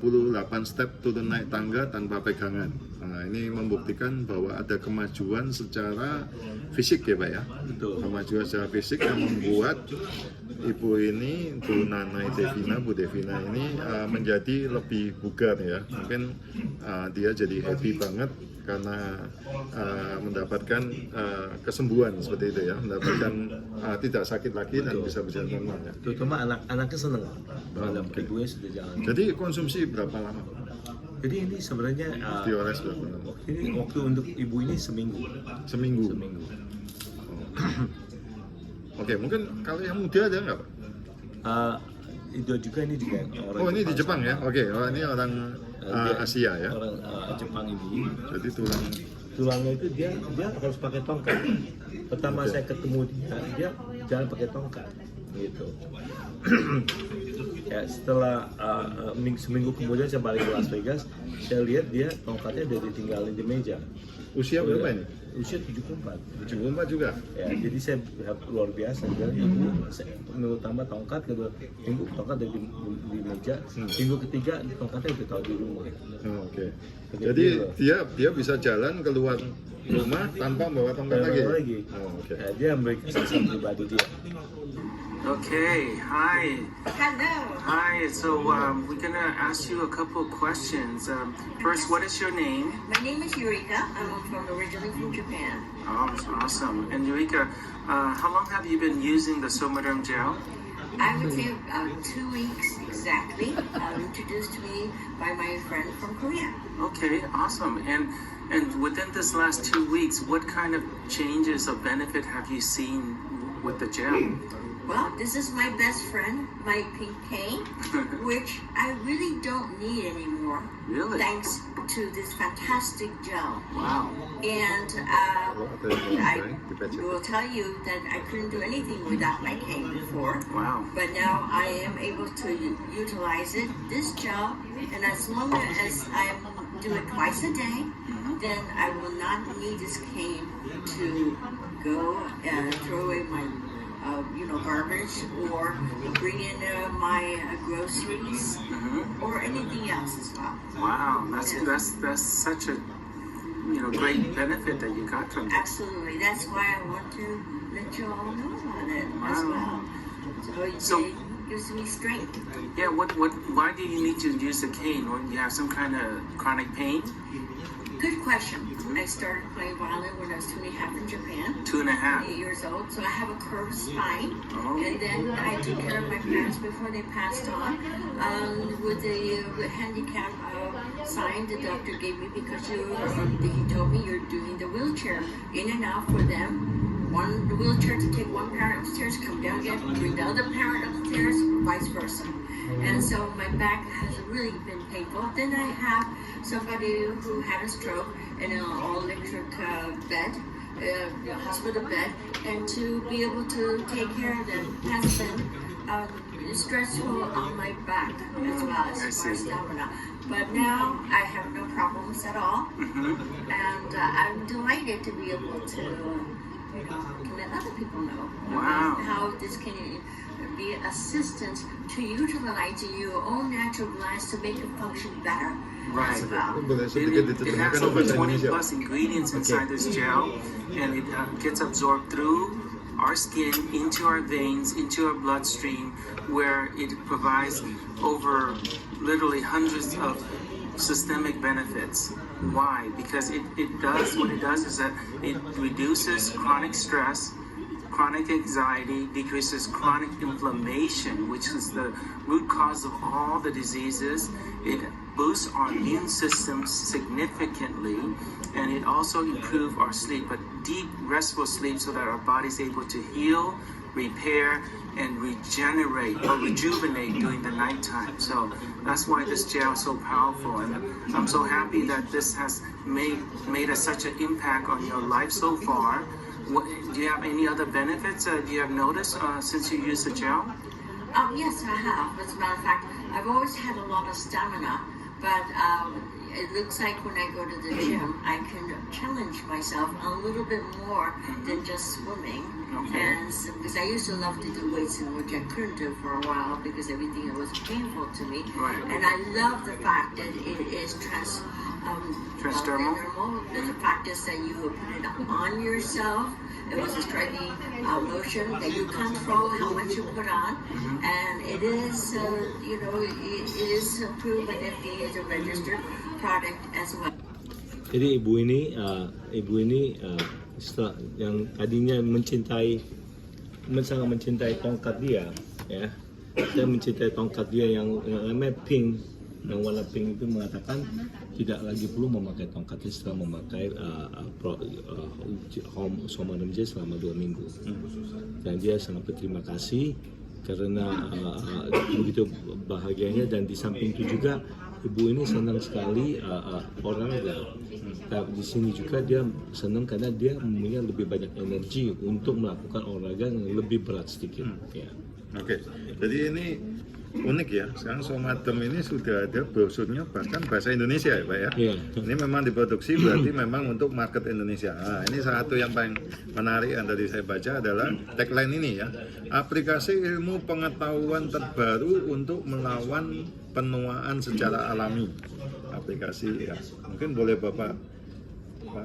step turun naik tangga tanpa pegangan. Nah, ini membuktikan bahwa ada kemajuan secara fisik ya Pak ya. Betul. Kemajuan secara fisik yang membuat ibu ini, Bu Nanai Devina, Bu Devina ini menjadi lebih bugar ya. Mungkin dia jadi happy banget karena mendapatkan kesembuhan seperti itu ya, mendapatkan tidak sakit lagi dan bisa berjalan normal ya. Terutama anak-anaknya senang terhadap ibunya sudah jalan. Jadi konsumsi berapa lama? Jadi ini sebenarnya Diores berapa lama? ini waktu untuk ibu ini seminggu. Seminggu. Seminggu. Oke, mungkin kalau yang muda ada nggak Pak? Itu juga ini juga orang. Oh ini di Jepang ya? Oke, oh, ini orang Asia ya? Orang Jepang ini. Jadi Tulangnya itu dia harus pakai tongkat. Pertama saya ketemu dia jalan pakai tongkat gitu. Ya, setelah seminggu kemudian saya balik ke Las Vegas, saya lihat dia tongkatnya udah ditinggalin di meja. usia berapa ini? Usia 74. 74 juga? Ya, jadi saya luar biasa. Jadi minggu tambah tongkat, kedua minggu tongkat ada di meja, minggu ketiga tongkatnya udah tahu di rumah. Oke. Jadi dia bisa jalan keluar rumah tanpa bawa tongkat lagi. Oh, oke. Ya, dia memberikan kesaksian pribadi dia. Okay, hi. Hello. Hi, so we're gonna ask you a couple of questions. First, what is your name? My name is Eureka. I'm originally from Japan. Oh, that's awesome. And Eureka, how long have you been using the Somaderm gel? I would say 2 weeks exactly. Introduced to me by my friend from Korea. Okay, awesome. And within this last 2 weeks, what kind of changes of benefit have you seen with the gel? Well, this is my best friend, my pink cane, which I really don't need anymore. Really? Thanks to this fantastic gel. Wow. And I will tell you that I couldn't do anything without my cane before. Wow. But now I am able to utilize it, this gel, and as long as I do it twice a day, then I will not need this cane to go and throw away my garbage or bring in my groceries or anything else as well. Wow, that's such a great benefit that you got from this. Absolutely, that's why I want to let you all know about it as well. So it gives me strength. Yeah, why do you need to use a cane when you have some kind of chronic pain? Good question. I started playing violin when I was 2.5 in Japan. 2.5. 8 years old, so I have a curved spine. Oh. And then I took care of my parents before they passed on with the handicap sign the doctor gave me because he told me you're doing the wheelchair in and out for them. One wheelchair to take one parent upstairs, come down again, bring the other parent upstairs, vice versa. And so my back has really been painful. Then I have somebody who had a stroke in an all-electric bed, hospital bed, and to be able to take care of them has been stressful on my back as well as my stamina. But now I have no problems at all, and I'm delighted to be able to let other people know how this can be assistance to utilizing your own natural glands to make it function better as well. It has over 20 plus ingredients inside this gel, and it gets absorbed through our skin into our veins, into our bloodstream, where it provides over literally hundreds of systemic benefits. Why? Because what it does is that it reduces chronic stress, chronic anxiety, decreases chronic inflammation, which is the root cause of all the diseases. It boosts our immune system significantly, and it also improves our sleep, but deep, restful sleep so that our body is able to heal, repair, and regenerate or rejuvenate during the nighttime. So that's why this gel is so powerful, and I'm so happy that this has made such an impact on your life so far. Do you have any other benefits you have noticed since you used the gel? Yes, I have. As a matter of fact, I've always had a lot of stamina, but it looks like when I go to the gym, I can challenge myself a little bit more than just swimming. Okay. And because I used to love to do weights, and which I couldn't do for a while because everything was painful to me. Right. And I love the fact that it is Transdermal? The fact is that you will put it on yourself. It was a striking lotion that you control how much you put on, and it is, it is approved by FDA as a registered product as well. Jadi ibu ini setelah yang tadinya sangat mencintai tongkat dia, ya, saya mencintai tongkat dia yang namanya pink, yang warna pink itu mengatakan tidak lagi perlu memakai tongkatnya setelah memakai Soma Remaja selama 2 minggu. Dan dia sangat berterima kasih karena begitu bahagianya, dan di samping itu juga ibu ini senang sekali olahraga. Di sini juga dia senang karena dia mempunyai lebih banyak energi untuk melakukan olahraga yang lebih berat sedikit. Ya. Oke, jadi ini unik ya. Sekarang Somadem ini sudah ada brosurnya bahkan bahasa Indonesia ya Pak ya. Iya. Ini memang diproduksi berarti memang untuk market Indonesia. Nah, ini satu yang paling menarik yang tadi saya baca adalah tagline ini ya. Aplikasi ilmu pengetahuan terbaru untuk melawan penuaan secara alami. Aplikasi ya. Mungkin boleh Pak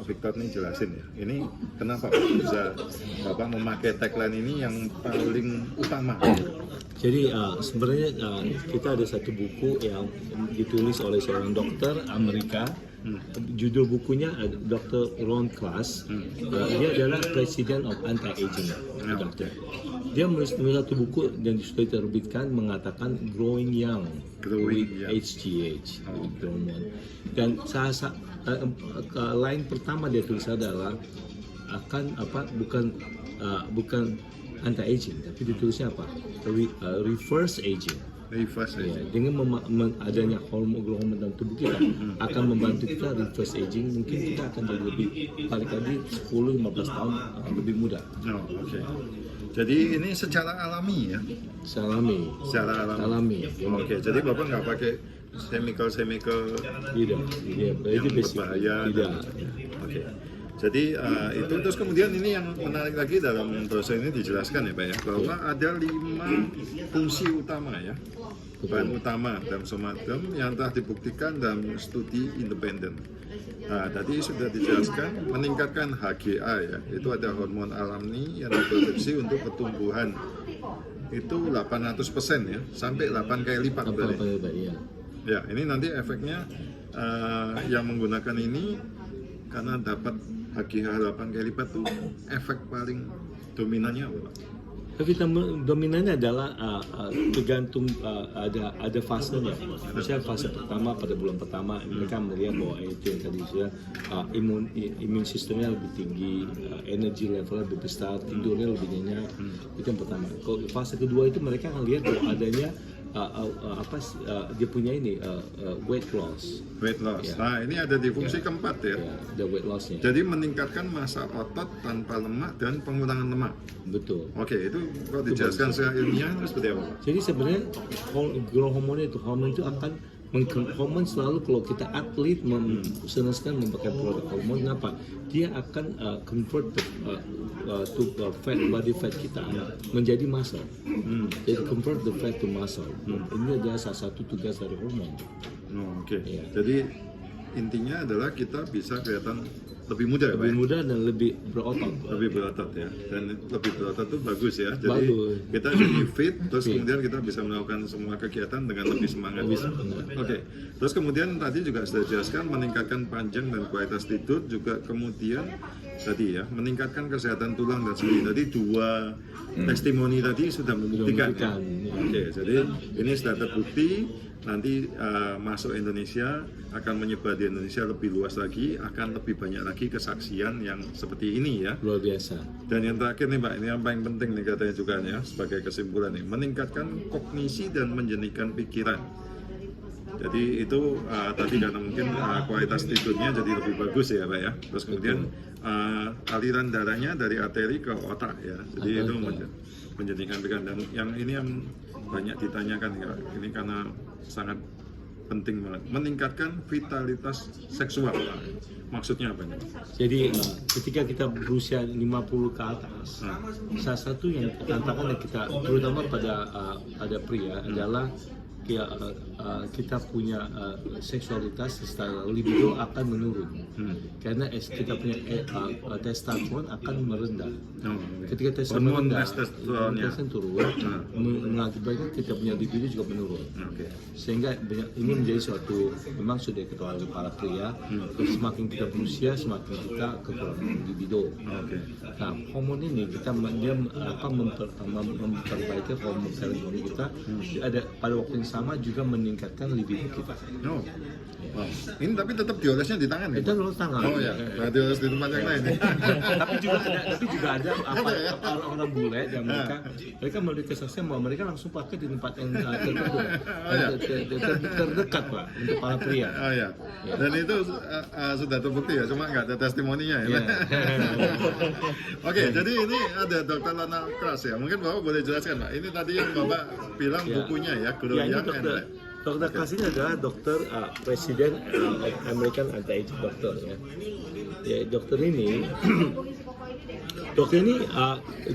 Victor ini jelasin ya. Ini kenapa bisa Bapak memakai tagline ini yang paling utama? Jadi sebenarnya kita ada satu buku yang ditulis oleh seorang dokter Amerika. Judul bukunya Dr. Ron Klass. Dia adalah President of Anti-Aging dokter. Dia menulis satu buku dan sudah diterbitkan mengatakan Growing Young with HGH. Dan line pertama dia tulis adalah bukan anti-aging, tapi ditulisnya apa? Reverse aging. Ya, dengan adanya hormon dalam tubuh kita akan membantu kita reverse aging. Mungkin kita akan jadi lebih balik lagi 10-15 tahun lebih muda. Oke. Jadi ini secara alami ya? Secara alami. Oke, jadi Bapak nggak pakai chemical Tidak. yang berbahaya. Tidak. Oke. Jadi itu terus kemudian ini yang menarik lagi dalam proses ini dijelaskan ya Pak ya, bahwa ada 5 fungsi utama ya, bahan utama dalam Somadem yang telah dibuktikan dalam studi independen. Nah, tadi sudah dijelaskan meningkatkan HGA ya, itu ada hormon alami yang diproduksi untuk pertumbuhan itu 800% ya, sampai 8 kali lipat berarti. Ya, ini nanti efeknya yang menggunakan ini karena dapat HGH 8 kali lipat tuh efek paling dominannya apa Pak? Efek dominannya adalah tergantung ada fasenya. Misalnya fase pertama pada bulan pertama mereka melihat bahwa itu yang tadi sudah imun sistemnya lebih tinggi, energi levelnya lebih besar, tidurnya lebih nyenyak. Itu yang pertama. Kalau fase kedua itu mereka akan lihat bahwa adanya dia punya ini weight loss. Ya. Nah ini ada di fungsi keempat ya. Ada weight lossnya. Jadi meningkatkan massa otot tanpa lemak dan pengurangan lemak. Betul. Oke, itu kalau dijelaskan secara ilmiah itu seperti apa? Jadi sebenarnya growth hormone itu akan hormon selalu kalau kita atlet senang memakai produk hormon, kenapa? Dia akan convert fat, body fat kita menjadi muscle. Jadi convert the fat to muscle. Ini adalah salah satu tugas dari hormon. Oke. Ya. Jadi intinya adalah kita bisa kelihatan lebih muda ya Pak? lebih mudah dan lebih berotot. Lebih berotot ya, dan lebih berotot itu bagus ya. Jadi Bagus. kita jadi fit, terus Fit. kemudian kita bisa melakukan semua kegiatan dengan lebih semangat. Lebih semangat. Oke, terus kemudian tadi juga sudah dijelaskan meningkatkan panjang dan kualitas tidur, juga kemudian tadi ya meningkatkan kesehatan tulang dan sendi. Tadi dua testimoni tadi sudah membuktikan. Ya? Membuktikan, Oke, jadi ini sudah terbukti. Nanti masuk Indonesia akan menyebar di Indonesia lebih luas lagi, akan lebih banyak lagi kesaksian yang seperti ini ya. Luar biasa. Dan yang terakhir nih Pak, ini yang paling penting nih katanya juga ya, sebagai kesimpulan nih, meningkatkan kognisi dan menjernihkan pikiran. Jadi itu tadi karena mungkin kualitas tidurnya jadi lebih bagus ya Pak ya. Terus kemudian aliran darahnya dari arteri ke otak ya. Jadi itu menjernihkan pikiran. Dan yang ini yang banyak ditanyakan ya, ini karena sangat penting banget, meningkatkan vitalitas seksual. Maksudnya apa nih? Jadi ketika kita berusia 50 ke atas, salah satu yang tantangan yang kita terutama pada pria adalah kita punya seksualitas secara libido akan menurun karena kita punya testosteron akan merendah. Ketika testosteron merendah, testosteronnya turun, mengakibatkan kita punya libido juga menurun. Sehingga ini menjadi suatu memang sudah diketahui oleh para pria, semakin kita berusia semakin kita kekurangan libido. Nah, hormon ini dia akan memperbaiki hormon serotonin kita. Ada pada waktu yang sama juga meningkatkan libido kita. Wow. Ini tapi tetap diolesnya di tangan ya? Kita harus tangan. Oh ya, berarti oles di tempat yang lain. tapi juga ada orang bule yang mereka memiliki kesaksian bahwa mereka langsung pakai di tempat yang terdekat Pak untuk para pria. Oh ya. Dan itu sudah terbukti ya, cuma nggak ada testimoninya ya. Oke, jadi ini ada Dr. Lana Kras ya. Mungkin Bapak boleh jelaskan Pak. Ini tadi yang Bapak bilang bukunya ya, Grow Young and Dr. Kras ini adalah dokter presiden American Anti-Aging Doctor ya. Dokter ini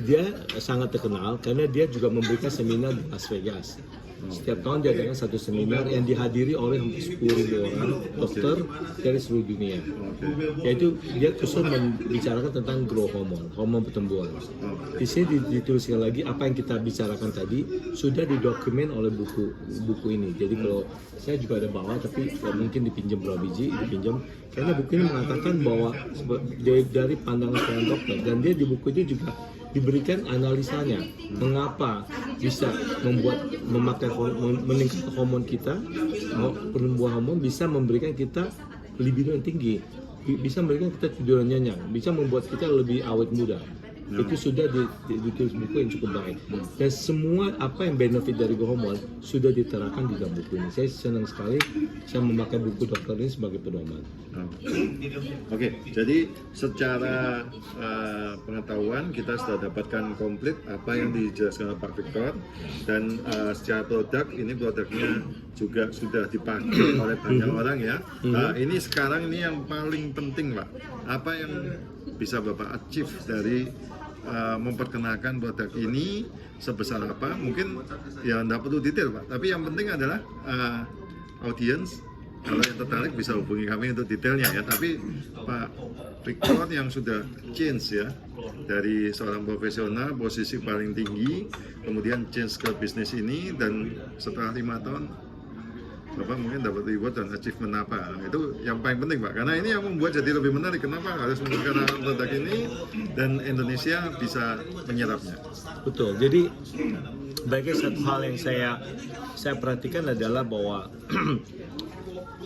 dia sangat terkenal karena dia juga memberikan seminar di Las Vegas. Setiap tahun dia adakan satu seminar yang dihadiri oleh hampir 10.000 orang dokter dari seluruh dunia. Yaitu dia khusus membicarakan tentang growth hormon pertumbuhan. Di sini dituliskan lagi apa yang kita bicarakan tadi sudah didokumen oleh buku ini. Jadi kalau saya juga ada bawa tapi mungkin dipinjam berapa biji, dipinjam karena buku ini mengatakan bahwa dari pandangan seorang dokter dan dia di buku itu juga diberikan analisanya mengapa bisa memakai meningkatkan hormon kita, pertumbuhan hormon bisa memberikan kita libido yang tinggi, bisa memberikan kita tidur nyenyak, bisa membuat kita lebih awet muda. Itu sudah ditulis buku yang cukup baik dan semua apa yang benefit dari hormon sudah diterapkan di dalam buku ini. Saya senang sekali saya memakai buku dokter ini sebagai pedoman. Oke, jadi secara pengetahuan kita sudah dapatkan komplit apa yang dijelaskan oleh Pak Victor dan secara produk ini produknya juga sudah dipakai oleh banyak orang ya. Ini sekarang ini yang paling penting Pak, apa yang bisa Bapak achieve dari memperkenalkan produk ini sebesar apa? Mungkin ya tidak perlu detail Pak, tapi yang penting adalah audiens kalau yang tertarik bisa hubungi kami untuk detailnya ya. Tapi Pak Victor yang sudah change ya dari seorang profesional posisi paling tinggi, kemudian change ke bisnis ini dan setelah 5 tahun Bapak mungkin dapat reward dan achievement apa. Nah, itu yang paling penting Pak, karena ini yang membuat jadi lebih menarik. Kenapa harus memperkenalkan produk ini dan Indonesia bisa menyerapnya. Betul, jadi bagi satu hal yang saya perhatikan adalah bahwa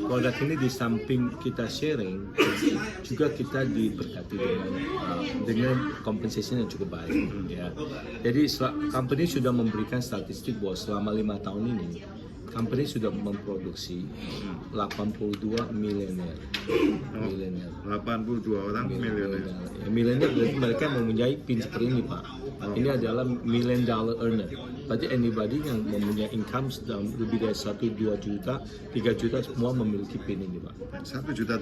produk ini di samping kita sharing juga kita diberkati dengan compensation yang cukup baik ya. Jadi company sudah memberikan statistik bahwa selama 5 tahun ini company sudah memproduksi 82 milioner. 82 orang milioner. Milioner berarti mereka mempunyai pin seperti ini Pak. Ini adalah $1 million earner. Berarti anybody yang mempunyai income lebih dari 1-2 juta, 3 juta semua memiliki PIN ini Pak. $1 juta.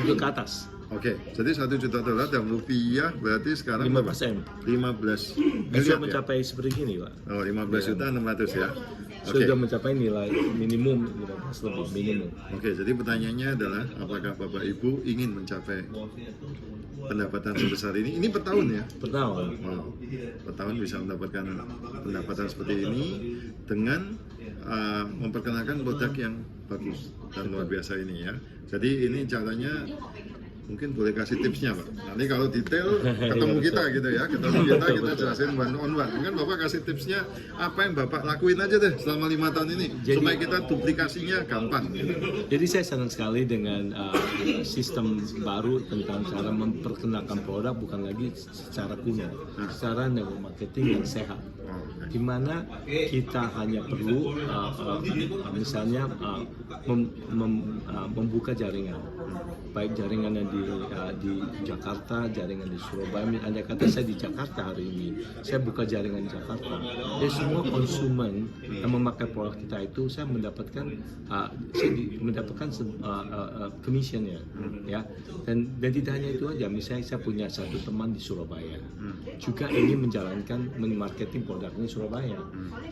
Itu ke atas. Oke, jadi $1 juta dalam rupiah berarti sekarang 5%. 15 Bisa miliar ya? mencapai seperti ini Pak. Oh, 15 juta 600 ya. Oke. Sudah mencapai nilai minimum 15 lebih minimum. Oke, jadi pertanyaannya adalah apakah Bapak Ibu ingin mencapai pendapatan sebesar ini? Ini per tahun ya? Per tahun. Wow, per tahun bisa mendapatkan pendapatan seperti ini dengan memperkenalkan produk yang bagus dan luar biasa ini ya. Jadi ini caranya mungkin boleh kasih tipsnya Pak. Nanti kalau detail ketemu kita gitu ya, kita jelasin one on one. Mungkin Bapak kasih tipsnya apa yang Bapak lakuin aja deh selama 5 tahun ini supaya kita duplikasinya gampang. Jadi saya senang sekali dengan sistem baru tentang cara memperkenalkan produk bukan lagi secara kuno, secara neuromarketing yang sehat. Di mana kita hanya perlu misalnya membuka jaringan, baik jaringan yang di Jakarta, jaringan di Surabaya. Andai kata saya di Jakarta hari ini, saya buka jaringan di Jakarta. Jadi semua konsumen yang memakai produk kita itu saya mendapatkan commission ya. Dan tidak hanya itu aja. Misalnya saya punya satu teman di Surabaya, juga ingin menjalankan marketing produknya Surabaya.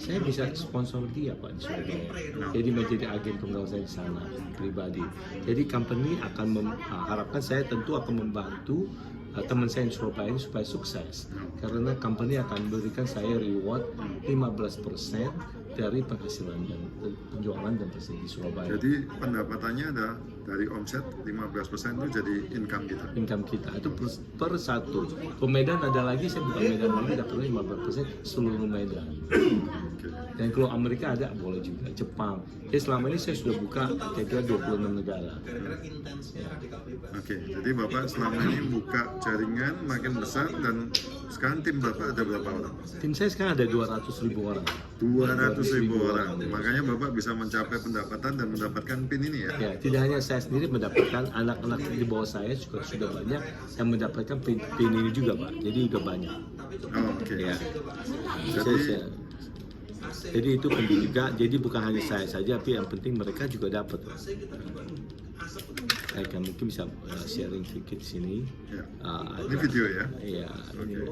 Saya bisa sponsor dia Pak di Surabaya. Jadi menjadi agen tunggal saya di sana pribadi. Jadi company akan harapkan saya tentu akan membantu teman saya di Surabaya ini supaya sukses. Karena company akan berikan saya reward 15% dari penghasilan dan penjualan dan presentasi di Surabaya. Jadi pendapatannya ada dari omset 15% itu jadi income kita. Income kita itu per satu. Ke Medan ada lagi, saya bukan Medan lagi, dapatnya 15% seluruh Medan. Dan kalau Amerika ada, boleh juga. Jepang. Jadi selama ini saya sudah buka kira-kira 26 negara. Oke, jadi Bapak selama ini buka jaringan makin besar dan sekarang tim Bapak ada berapa orang? Tim saya sekarang ada 200.000 orang. 200.000 orang. Makanya Bapak bisa mencapai pendapatan dan mendapatkan PIN ini ya? Ya, tidak hanya saya sendiri mendapatkan, anak-anak di bawah saya juga sudah banyak yang mendapatkan PIN ini juga Pak. Jadi udah banyak. Oh, oke. Ya. Jadi Jadi itu penting juga. Jadi bukan hanya saya saja, tapi yang penting mereka juga dapat. Saya kan mungkin bisa sharing sedikit di sini. ya. Ini video ya? Iya. Ini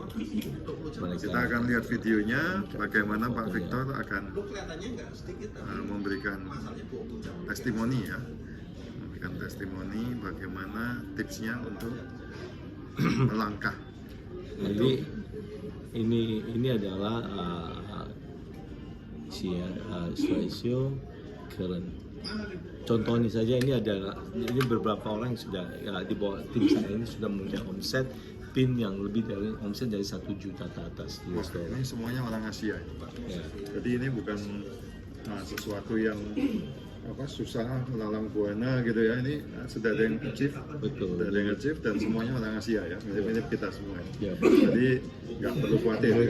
mereka. Kita akan lihat videonya bagaimana Pak Victor akan memberikan testimoni ya. Memberikan testimoni bagaimana tipsnya untuk melangkah. Jadi ini adalah slideshow current. Contohnya saja ini beberapa orang yang sudah di bawah tim saya ini sudah mempunyai omset PIN yang lebih dari omset dari 1 juta ke atas US dollar. Ini semuanya orang Asia ya, Pak. Ya. Jadi ini bukan sesuatu yang susah melalang buana gitu ya. Ini sudah ada yang achieve, Betul. sudah ada yang achieve dan semuanya orang Asia ya, mirip-mirip kita semua. Ya. Jadi nggak perlu khawatir. Ya.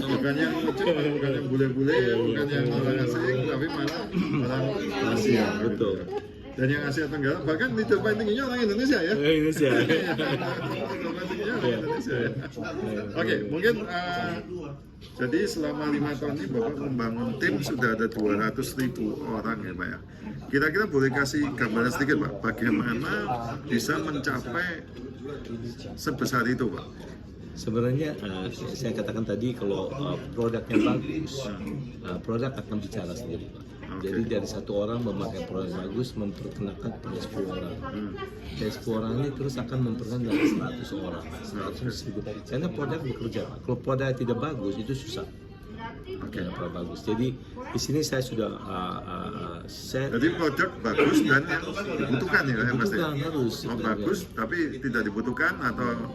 Bukan yang achieve, bukan yang bule-bule, bukan yang orang asing, tapi malah orang Asia. Betul. Gitu. Dan yang Asia Tenggara bahkan leader paling tingginya orang Indonesia ya. Indonesia. Indonesia ya. Oke, mungkin jadi selama 5 tahun ini Bapak membangun tim sudah ada 200.000 orang ya Pak ya. Kira-kira boleh kasih gambaran sedikit Pak, bagaimana bisa mencapai sebesar itu Pak? Sebenarnya saya katakan tadi kalau produknya bagus, produk akan bicara sendiri Pak. Jadi dari satu orang memakai produk bagus memperkenalkan kepada 10 orang. Dari 10 orang ini terus akan memperkenalkan dari 100 orang, 100.000. Karena produk bekerja Pak. Kalau produk tidak bagus itu susah. Ya, produk bagus. Jadi di sini saya sudah Jadi produk bagus dan yang dibutuhkan ya Mas? dibutuhkan harus. Bagus tapi tidak dibutuhkan atau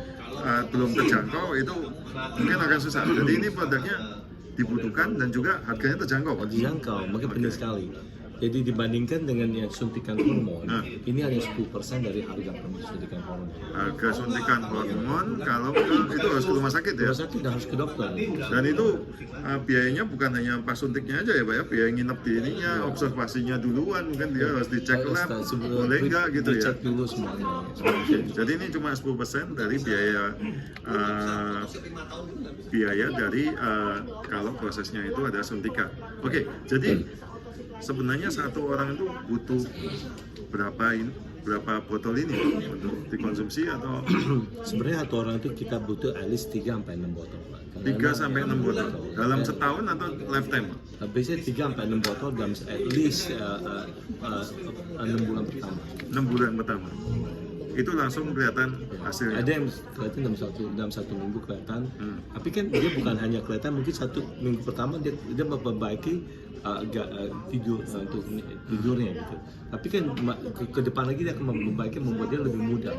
belum terjangkau itu mungkin akan susah. Jadi ini produknya dibutuhkan dan juga harganya terjangkau Pak. Dijangkau, makanya penting sekali. Jadi dibandingkan dengan yang suntikan hormon, ini hanya 10% dari harga suntikan hormon. Harga suntikan hormon kalau itu harus ke rumah sakit ya. Rumah sakit dan harus ke dokter. Dan itu biayanya bukan hanya pas suntiknya aja ya Pak ya, biaya nginep di ininya, observasinya duluan, mungkin dia harus dicek lab, boleh nggak gitu ya. Dicek dulu semuanya. Oke, jadi ini cuma 10% dari biaya dari kalau prosesnya itu ada suntikan. Oke, jadi sebenarnya satu orang itu butuh berapa botol ini untuk dikonsumsi atau Sebenarnya satu orang itu kita butuh at least 3-6 botol, Pak. 3-6 botol dalam setahun atau lifetime? Biasanya 3-6 botol dalam at least 6 bulan pertama. 6 bulan pertama. Itu langsung kelihatan hasilnya. Ada yang kelihatan dalam satu minggu kelihatan, tapi kan dia bukan hanya kelihatan, mungkin 1 minggu pertama dia memperbaiki tidur untuk tidurnya gitu. Tapi kan ke depan lagi dia akan membuat dia lebih mudah,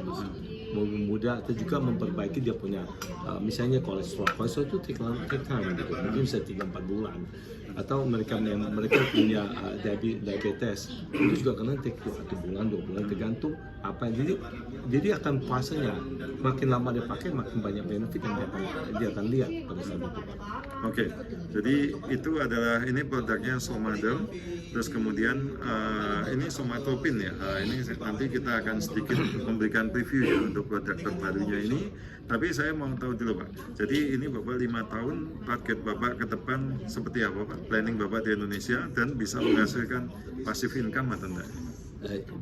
atau juga memperbaiki dia punya misalnya kolesterol itu take time gitu, mungkin bisa 3-4 bulan. Atau mereka punya diabetes itu juga kena take 1 bulan 2 bulan tergantung apa. Jadi akan puasanya makin lama dia pakai makin banyak benefit yang dia akan lihat pada saat itu. Oke, jadi itu adalah ini produknya Somaderm. Terus kemudian ini Somatropin ya. Ini nanti kita akan sedikit memberikan preview ya untuk produk terbarunya ini. Tapi saya mau tahu dulu Pak. Jadi ini Bapak 5 tahun, target Bapak ke depan seperti apa Pak? Planning Bapak di Indonesia dan bisa menghasilkan passive income atau enggak?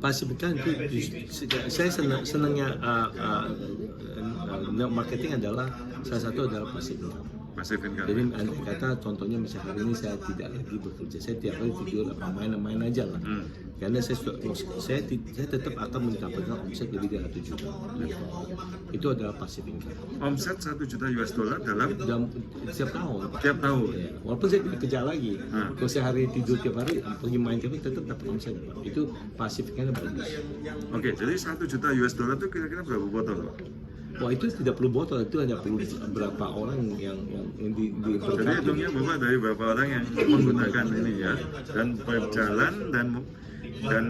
Passive income itu saya senangnya marketing adalah salah satu adalah passive income. Passive income. Jadi andai kata contohnya misalnya hari ini saya tidak lagi bekerja, saya tiap hari tidur main aja lah. Karena saya tetap akan mendapatkan omset lebih dari 1 juta. Itu adalah passive income. Omset 1 juta US dollar dalam Setiap tahun. tiap tahun. Ya, walaupun saya tidak kerja lagi, kalau saya hari tidur tiap hari, pergi main tiap hari tetap dapat omset. Itu passive income bagus. Oke, jadi 1 juta US dollar itu kira-kira berapa botol Pak? Wah itu tidak perlu botol, itu hanya perlu berapa orang yang Jadi diberkati. hitungnya Bapak dari berapa orang yang menggunakan ini ya, dan berjalan dan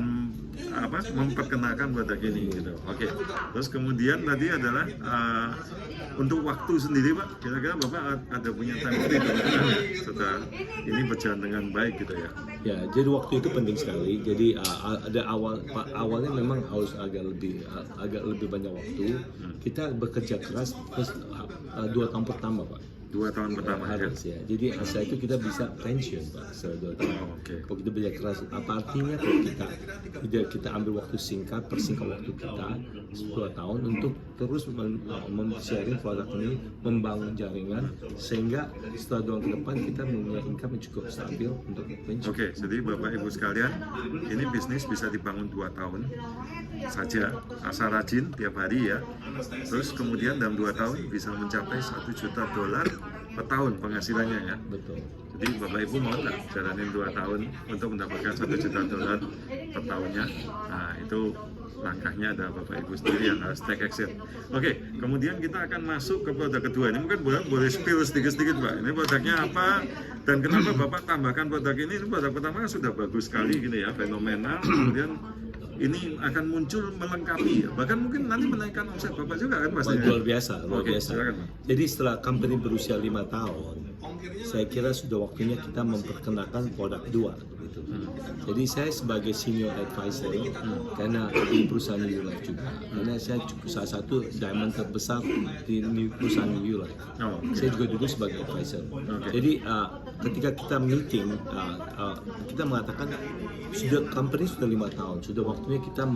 memperkenalkan produk ini gitu. Oke. Terus kemudian tadi adalah untuk waktu sendiri Pak, kira-kira Bapak ada punya time frame setelah ini berjalan dengan baik gitu ya. Ya, jadi waktu itu penting sekali. Jadi ada awalnya memang harus agak lebih banyak waktu. Kita bekerja keras terus 2 tahun pertama Pak. 2 tahun pertama ya. Harus ya. Jadi setelah itu kita bisa pensiun Pak setelah 2 tahun. Oke. Kalau kita bekerja keras, apa artinya kalau kita ambil waktu singkat, persingkat waktu kita 2 tahun untuk terus sharing produk ini, membangun jaringan sehingga setelah 2 tahun ke depan kita mempunyai income yang cukup stabil untuk pensiun. Oke, jadi Bapak Ibu sekalian, ini bisnis bisa dibangun 2 tahun saja, asal rajin tiap hari ya. Terus kemudian dalam 2 tahun bisa mencapai 1 juta dolar per tahun penghasilannya ya. Betul. Jadi Bapak Ibu mau nggak jalanin 2 tahun untuk mendapatkan 1 juta dolar per tahunnya? Nah itu langkahnya ada Bapak Ibu sendiri yang harus take action. Oke, kemudian kita akan masuk ke produk kedua. Ini mungkin boleh spill sedikit-sedikit Pak. Ini produknya apa dan kenapa Bapak tambahkan produk ini? Ini produk pertama kan sudah bagus sekali gitu ya, fenomenal. Kemudian ini akan muncul melengkapi, bahkan mungkin nanti menaikkan omset Bapak juga kan pastinya. Luar biasa, luar Oke, biasa. silakan, Pak. Jadi setelah company berusia 5 tahun, saya kira sudah waktunya kita memperkenalkan produk 2 gitu. Jadi saya sebagai senior advisor karena di perusahaan New Life juga, karena saya salah satu diamond terbesar di perusahaan New Life. Oh, oke. Saya juga duduk sebagai advisor. Jadi ketika kita meeting, kita mengatakan company sudah 5 tahun, sudah waktunya kita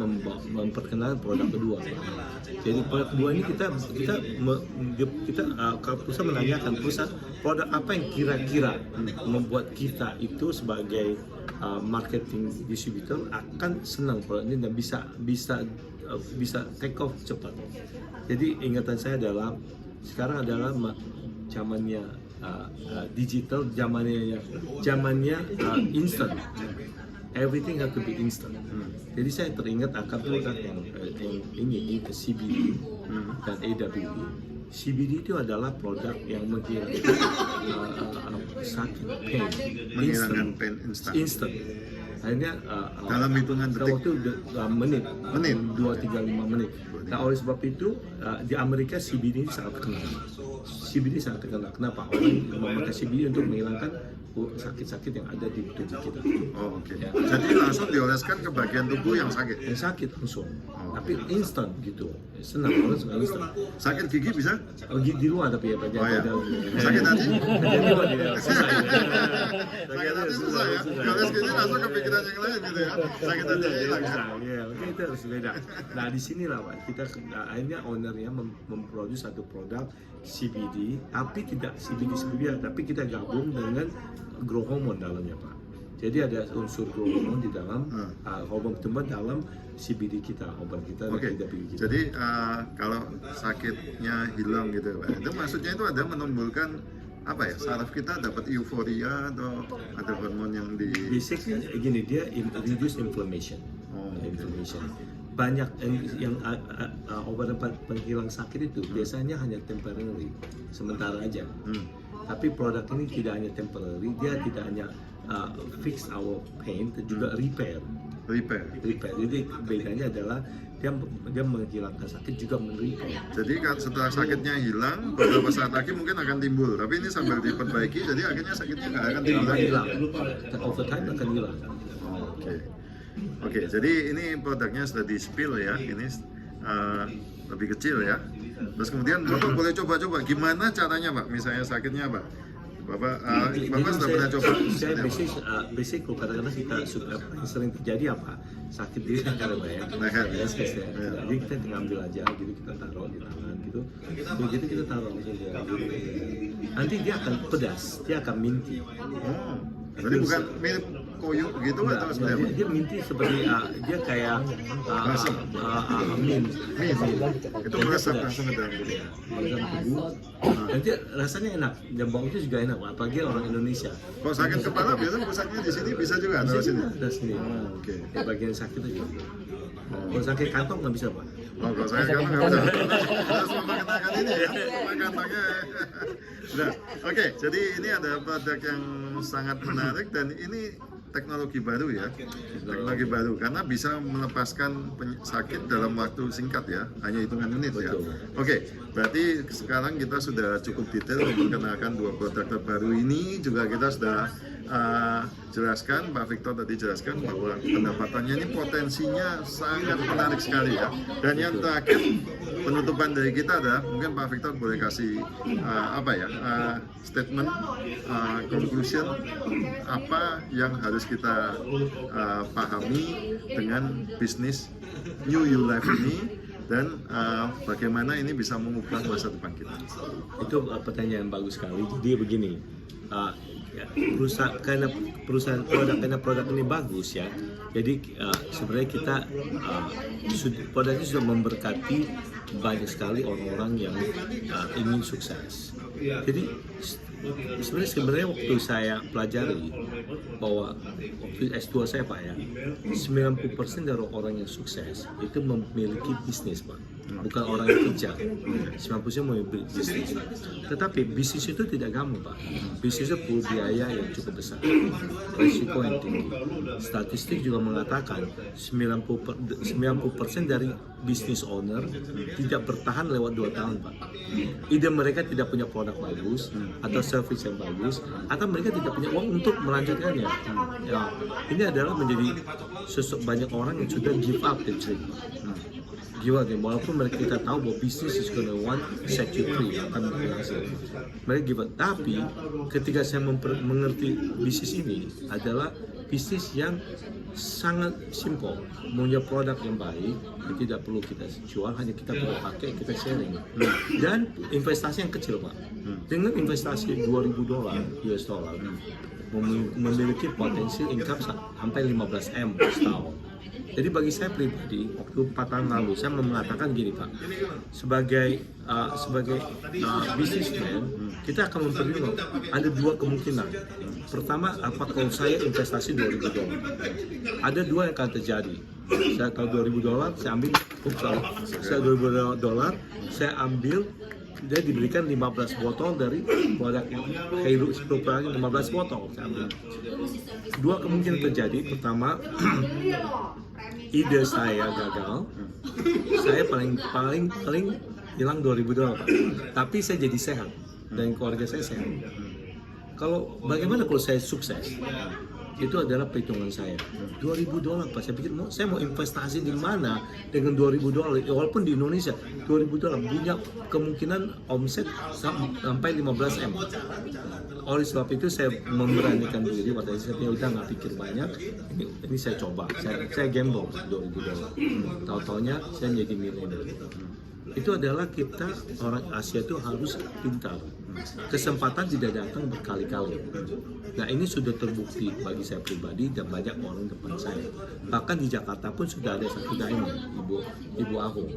memperkenalkan produk kedua. Jadi produk kedua ini kita perusahaan menanyakan perusahaan produk apa yang kira-kira membuat kita itu sebagai marketing distributor akan senang produk ini dan bisa take off cepat. Jadi ingatan saya adalah sekarang adalah zamannya digital, zamannya instant. Everything has to be instant. Jadi saya teringat akan produk yang ini CBD dan AWD. CBD itu adalah produk yang menghilangkan sakit, pain, Menghilangkan pain instan. instant. Akhirnya Dalam hitungan detik? waktu menit, Menit? 2-3-5 menit. Nah oleh sebab itu di Amerika CBD ini sangat terkenal. CBD sangat terkenal. Kenapa? Orang memakai CBD untuk menghilangkan sakit-sakit yang ada di tubuh kita. Oh, oke. Jadi langsung dioleskan ke bagian tubuh yang sakit. Yang sakit langsung, Oh. tapi instan gitu. Senang orang suka instan. Sakit gigi bisa? Di luar tapi ya Pak. Oh ya. Sakit hati? Di luar dia susah. Sakit hati susah ya. Dioles gini langsung kepikiran yang lain gitu ya. Sakit hati hilang ya. Ya, oke itu harus beda. Nah di sinilah Pak, kita akhirnya ownernya memproduksi satu produk CBD, tapi tidak CBD tapi kita gabung dengan grow hormone dalamnya Pak. Jadi ada unsur grow hormone di dalam hormon pertumbuhan dalam CBD kita, obat kita. Oke. Kita pilih kita. Jadi kalau sakitnya hilang gitu Pak. Itu maksudnya itu ada menimbulkan apa ya? Saraf kita dapat euforia atau ada hormon yang di Basically gini, dia reduce inflammation. Oh, oke. Inflammation. Banyak yang obat penghilang sakit itu biasanya hanya temporary, sementara aja. Tapi produk ini tidak hanya temporary, dia tidak hanya fix our pain, tapi juga repair. Jadi bedanya adalah dia menghilangkan sakit juga men-repair. Jadi setelah sakitnya hilang, beberapa saat lagi mungkin akan timbul. Tapi ini sambil diperbaiki, jadi akhirnya sakitnya nggak akan timbul Akan lagi. hilang. Over time akan hilang. Oke, jadi ini produknya sudah di spill ya. Ini lebih kecil ya. Terus kemudian Bapak boleh coba-coba gimana caranya Pak? Misalnya sakitnya Pak. Bapak sudah pernah coba? Saya basic kadang-kadang kita yang sering terjadi apa? Sakit di leher Pak ya. Leher. Yes, ya. Jadi kita ngambil aja, gitu kita taruh di tangan gitu. Begitu kita taruh langsung dia. Nanti dia akan pedas, dia akan minty. Jadi bukan mirip koyo begitu atau seperti apa? Dia minty seperti dia kayak mint. Itu meresap langsung ke dalam tubuh. Nanti rasanya enak, dan bau itu juga enak, apalagi orang Indonesia. Kalau sakit kepala biasanya pusatnya di sini bisa juga atau Bisa sini? juga ada sini. Oke. Di bagian sakit aja. Kalau sakit kantong nggak bisa Pak. Oh, kalau saya kan nggak bisa. Harus memperkenalkan ini ya, kantongnya. Nah, oke. Jadi ini ada produk yang sangat menarik dan ini teknologi baru ya, teknologi baru karena bisa melepaskan sakit dalam waktu singkat ya, hanya hitungan menit ya. Oke, berarti sekarang kita sudah cukup detail memperkenalkan dua produk terbaru ini, juga kita sudah jelaskan, Pak Victor tadi jelaskan bahwa pendapatannya ini potensinya sangat menarik sekali ya. Dan yang terakhir penutupan dari kita adalah mungkin Pak Victor boleh kasih statement, conclusion apa yang harus kita pahami dengan bisnis New You Life ini dan bagaimana ini bisa mengubah masa depan kita. Itu pertanyaan bagus sekali. Jadi begini, perusahaan produk ini bagus ya. Jadi sebenarnya kita produknya sudah memberkati banyak sekali orang-orang yang ingin sukses. Jadi sebenarnya waktu saya pelajari bahwa waktu S2 saya Pak ya, 90% dari orang yang sukses itu memiliki bisnis Pak, bukan orang yang kerja. 90% memiliki bisnis. Tetapi bisnis itu tidak gampang Pak. Bisnis itu perlu biaya yang cukup besar, risiko yang tinggi. Statistik juga mengatakan 90% dari bisnis owner tidak bertahan lewat 2 tahun Pak. Ide mereka tidak punya produk bagus atau service yang bagus, atau mereka tidak punya uang untuk melanjutkannya. Ya, ini adalah menjadi banyak orang yang sudah give up the dream. Give up, walaupun mereka kita tahu bahwa bisnis is gonna one set you free, akan berhasil. Mereka give up. Tapi ketika saya mengerti bisnis ini adalah bisnis yang sangat simple, punya produk yang baik, yang tidak perlu kita jual, hanya kita perlu pakai, kita sharing. Dan investasi yang kecil Pak. Dengan investasi $2.000 US dollar, memiliki potensi income sampai 15M setahun. Jadi bagi saya pribadi, waktu 4 tahun lalu saya mengatakan gini Pak, sebagai businessman, kita akan mempertimbangkan ada 2 kemungkinan. Pertama, apa kalau saya investasi $2.000? Ada 2 yang akan terjadi. Saya tahu $2.000, saya ambil, saya $2.000, saya ambil dia diberikan 15 botol dari produk Hilux Pro 15 botol. Dua kemungkinan terjadi. Pertama, ide saya gagal, saya paling hilang $2.000, tapi saya jadi sehat dan keluarga saya sehat. Kalau bagaimana kalau saya sukses? Itu adalah perhitungan saya. $2.000, Pak. Saya pikir saya mau investasi di mana dengan $2.000? Walaupun di Indonesia $2.000 punya kemungkinan omset sampai 15M. Oleh sebab itu saya memberanikan diri pada saya udah nggak pikir banyak. Ini saya coba. Saya gamble $2.000. Tahu-taunya saya jadi miliuner. Itu adalah kita orang Asia itu harus pintar. Kesempatan tidak datang berkali-kali. Nah, ini sudah terbukti bagi saya pribadi dan banyak orang depan saya. Bahkan di Jakarta pun sudah ada satu diamond, Ibu Ahung.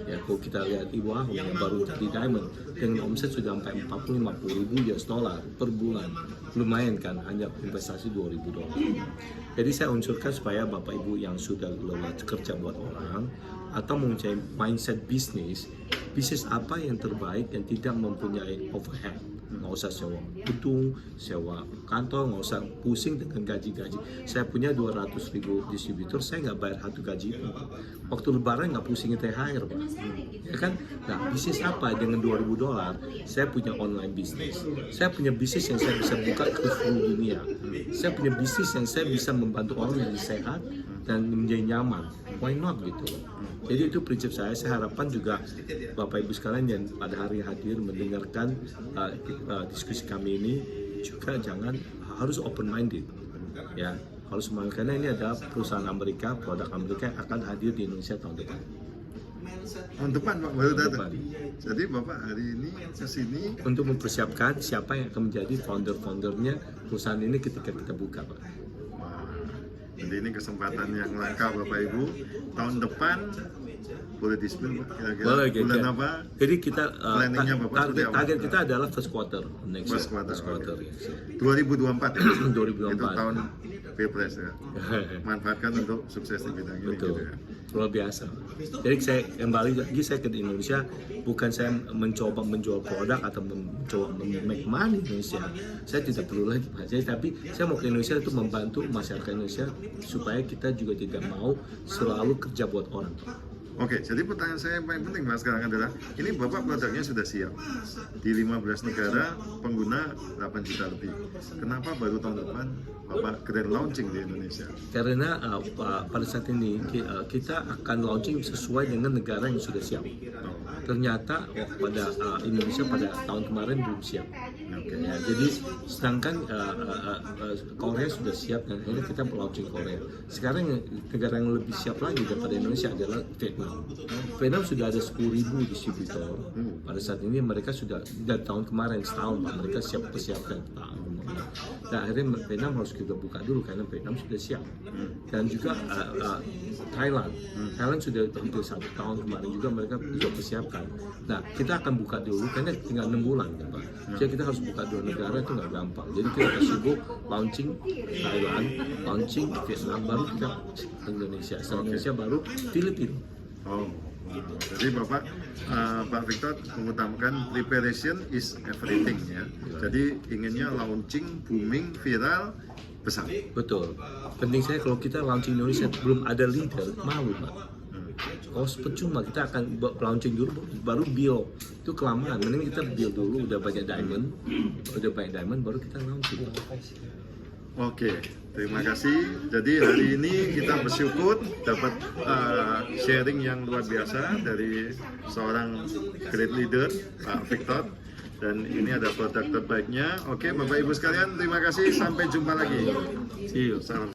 Ya, kalau kita lihat Ibu Ahung yang baru jadi diamond dengan omset sudah sampai 40-50 ribu US dollar per bulan. Lumayan kan, hanya investasi $2.000. Jadi saya unsurkan supaya Bapak Ibu yang sudah lelah kerja buat orang atau mempunyai mindset bisnis apa yang terbaik yang tidak mempunyai overhead. Nggak usah sewa gedung, sewa kantor, nggak usah pusing dengan gaji-gaji. Saya punya 200.000 distributor, saya nggak bayar satu gaji pun. Waktu lebaran nggak pusingin THR, Pak. Ya kan? Nah, bisnis apa dengan $2.000? Saya punya online bisnis. Saya punya bisnis yang saya bisa buka ke seluruh dunia. Saya punya bisnis yang saya bisa membantu orang menjadi sehat dan menjadi nyaman. Why not gitu? Jadi itu prinsip saya. Saya harapkan juga Bapak Ibu sekalian yang pada hari hadir mendengarkan diskusi kami ini juga harus open minded, ya, harus karena ini ada perusahaan Amerika, produk Amerika yang akan hadir di Indonesia tahun depan. Tahun depan Pak baru datang. Jadi Bapak hari ini ke sini untuk mempersiapkan siapa yang akan menjadi founder-foundernya perusahaan ini ketika kita buka, Pak. Jadi ini kesempatan yang langka Bapak Ibu. Tahun depan boleh di-spill Pak kira-kira Boleh, bulan apa? Jadi kita planningnya Bapak seperti apa? target kita adalah first quarter next First year. quarter, Ya. 2024 ya? 2024. Itu tahun Pilpres ya. Manfaatkan untuk sukses di bidang ini Betul, gitu ya. luar biasa. Jadi saya kembali lagi saya ke Indonesia bukan saya mencoba menjual produk atau mencoba make money di Indonesia. Saya tidak perlu lagi Pak. Tapi saya mau ke Indonesia itu membantu masyarakat Indonesia supaya kita juga tidak mau selalu kerja buat orang. Oke, jadi pertanyaan saya yang paling penting Mas sekarang adalah ini Bapak produknya sudah siap di 15 negara, pengguna 8 juta lebih. Kenapa baru tahun depan Bapak grand launching di Indonesia? Karena pada saat ini kita akan launching sesuai dengan negara yang sudah siap. Ternyata pada Indonesia pada tahun kemarin belum siap. Ya, jadi sedangkan Korea sudah siap dan akhirnya kita launching Korea. Sekarang negara yang lebih siap lagi daripada Indonesia adalah Vietnam. Vietnam sudah ada 10.000 distributor. Pada saat ini mereka sudah dari tahun kemarin setahun Pak, mereka persiapkan. Nah, akhirnya Vietnam harus kita buka dulu karena Vietnam sudah siap. Dan juga Thailand sudah hampir 1 tahun kemarin juga mereka sudah persiapkan. Nah, kita akan buka dulu karena tinggal 6 bulan ya Pak. Jadi kita harus buka 2 negara itu nggak gampang. Jadi kita harus sibuk launching Thailand, launching Vietnam, baru kita Indonesia. Setelah Indonesia baru Filipina. Oh, jadi Bapak Pak Victor mengutamakan preparation is everything ya. Jadi inginnya launching, booming, viral, besar. Betul. Penting saya kalau kita launching Indonesia belum ada leader, malu Pak. Oh, percuma kita akan launching dulu baru build. Itu kelamaan. Mending kita build dulu udah banyak diamond baru kita launching. Oke, terima kasih. Jadi hari ini kita bersyukur dapat sharing yang luar biasa dari seorang great leader, Pak Victor. Dan ini ada produk terbaiknya. Oke, Bapak Ibu sekalian, terima kasih. Sampai jumpa lagi. See you. Salam.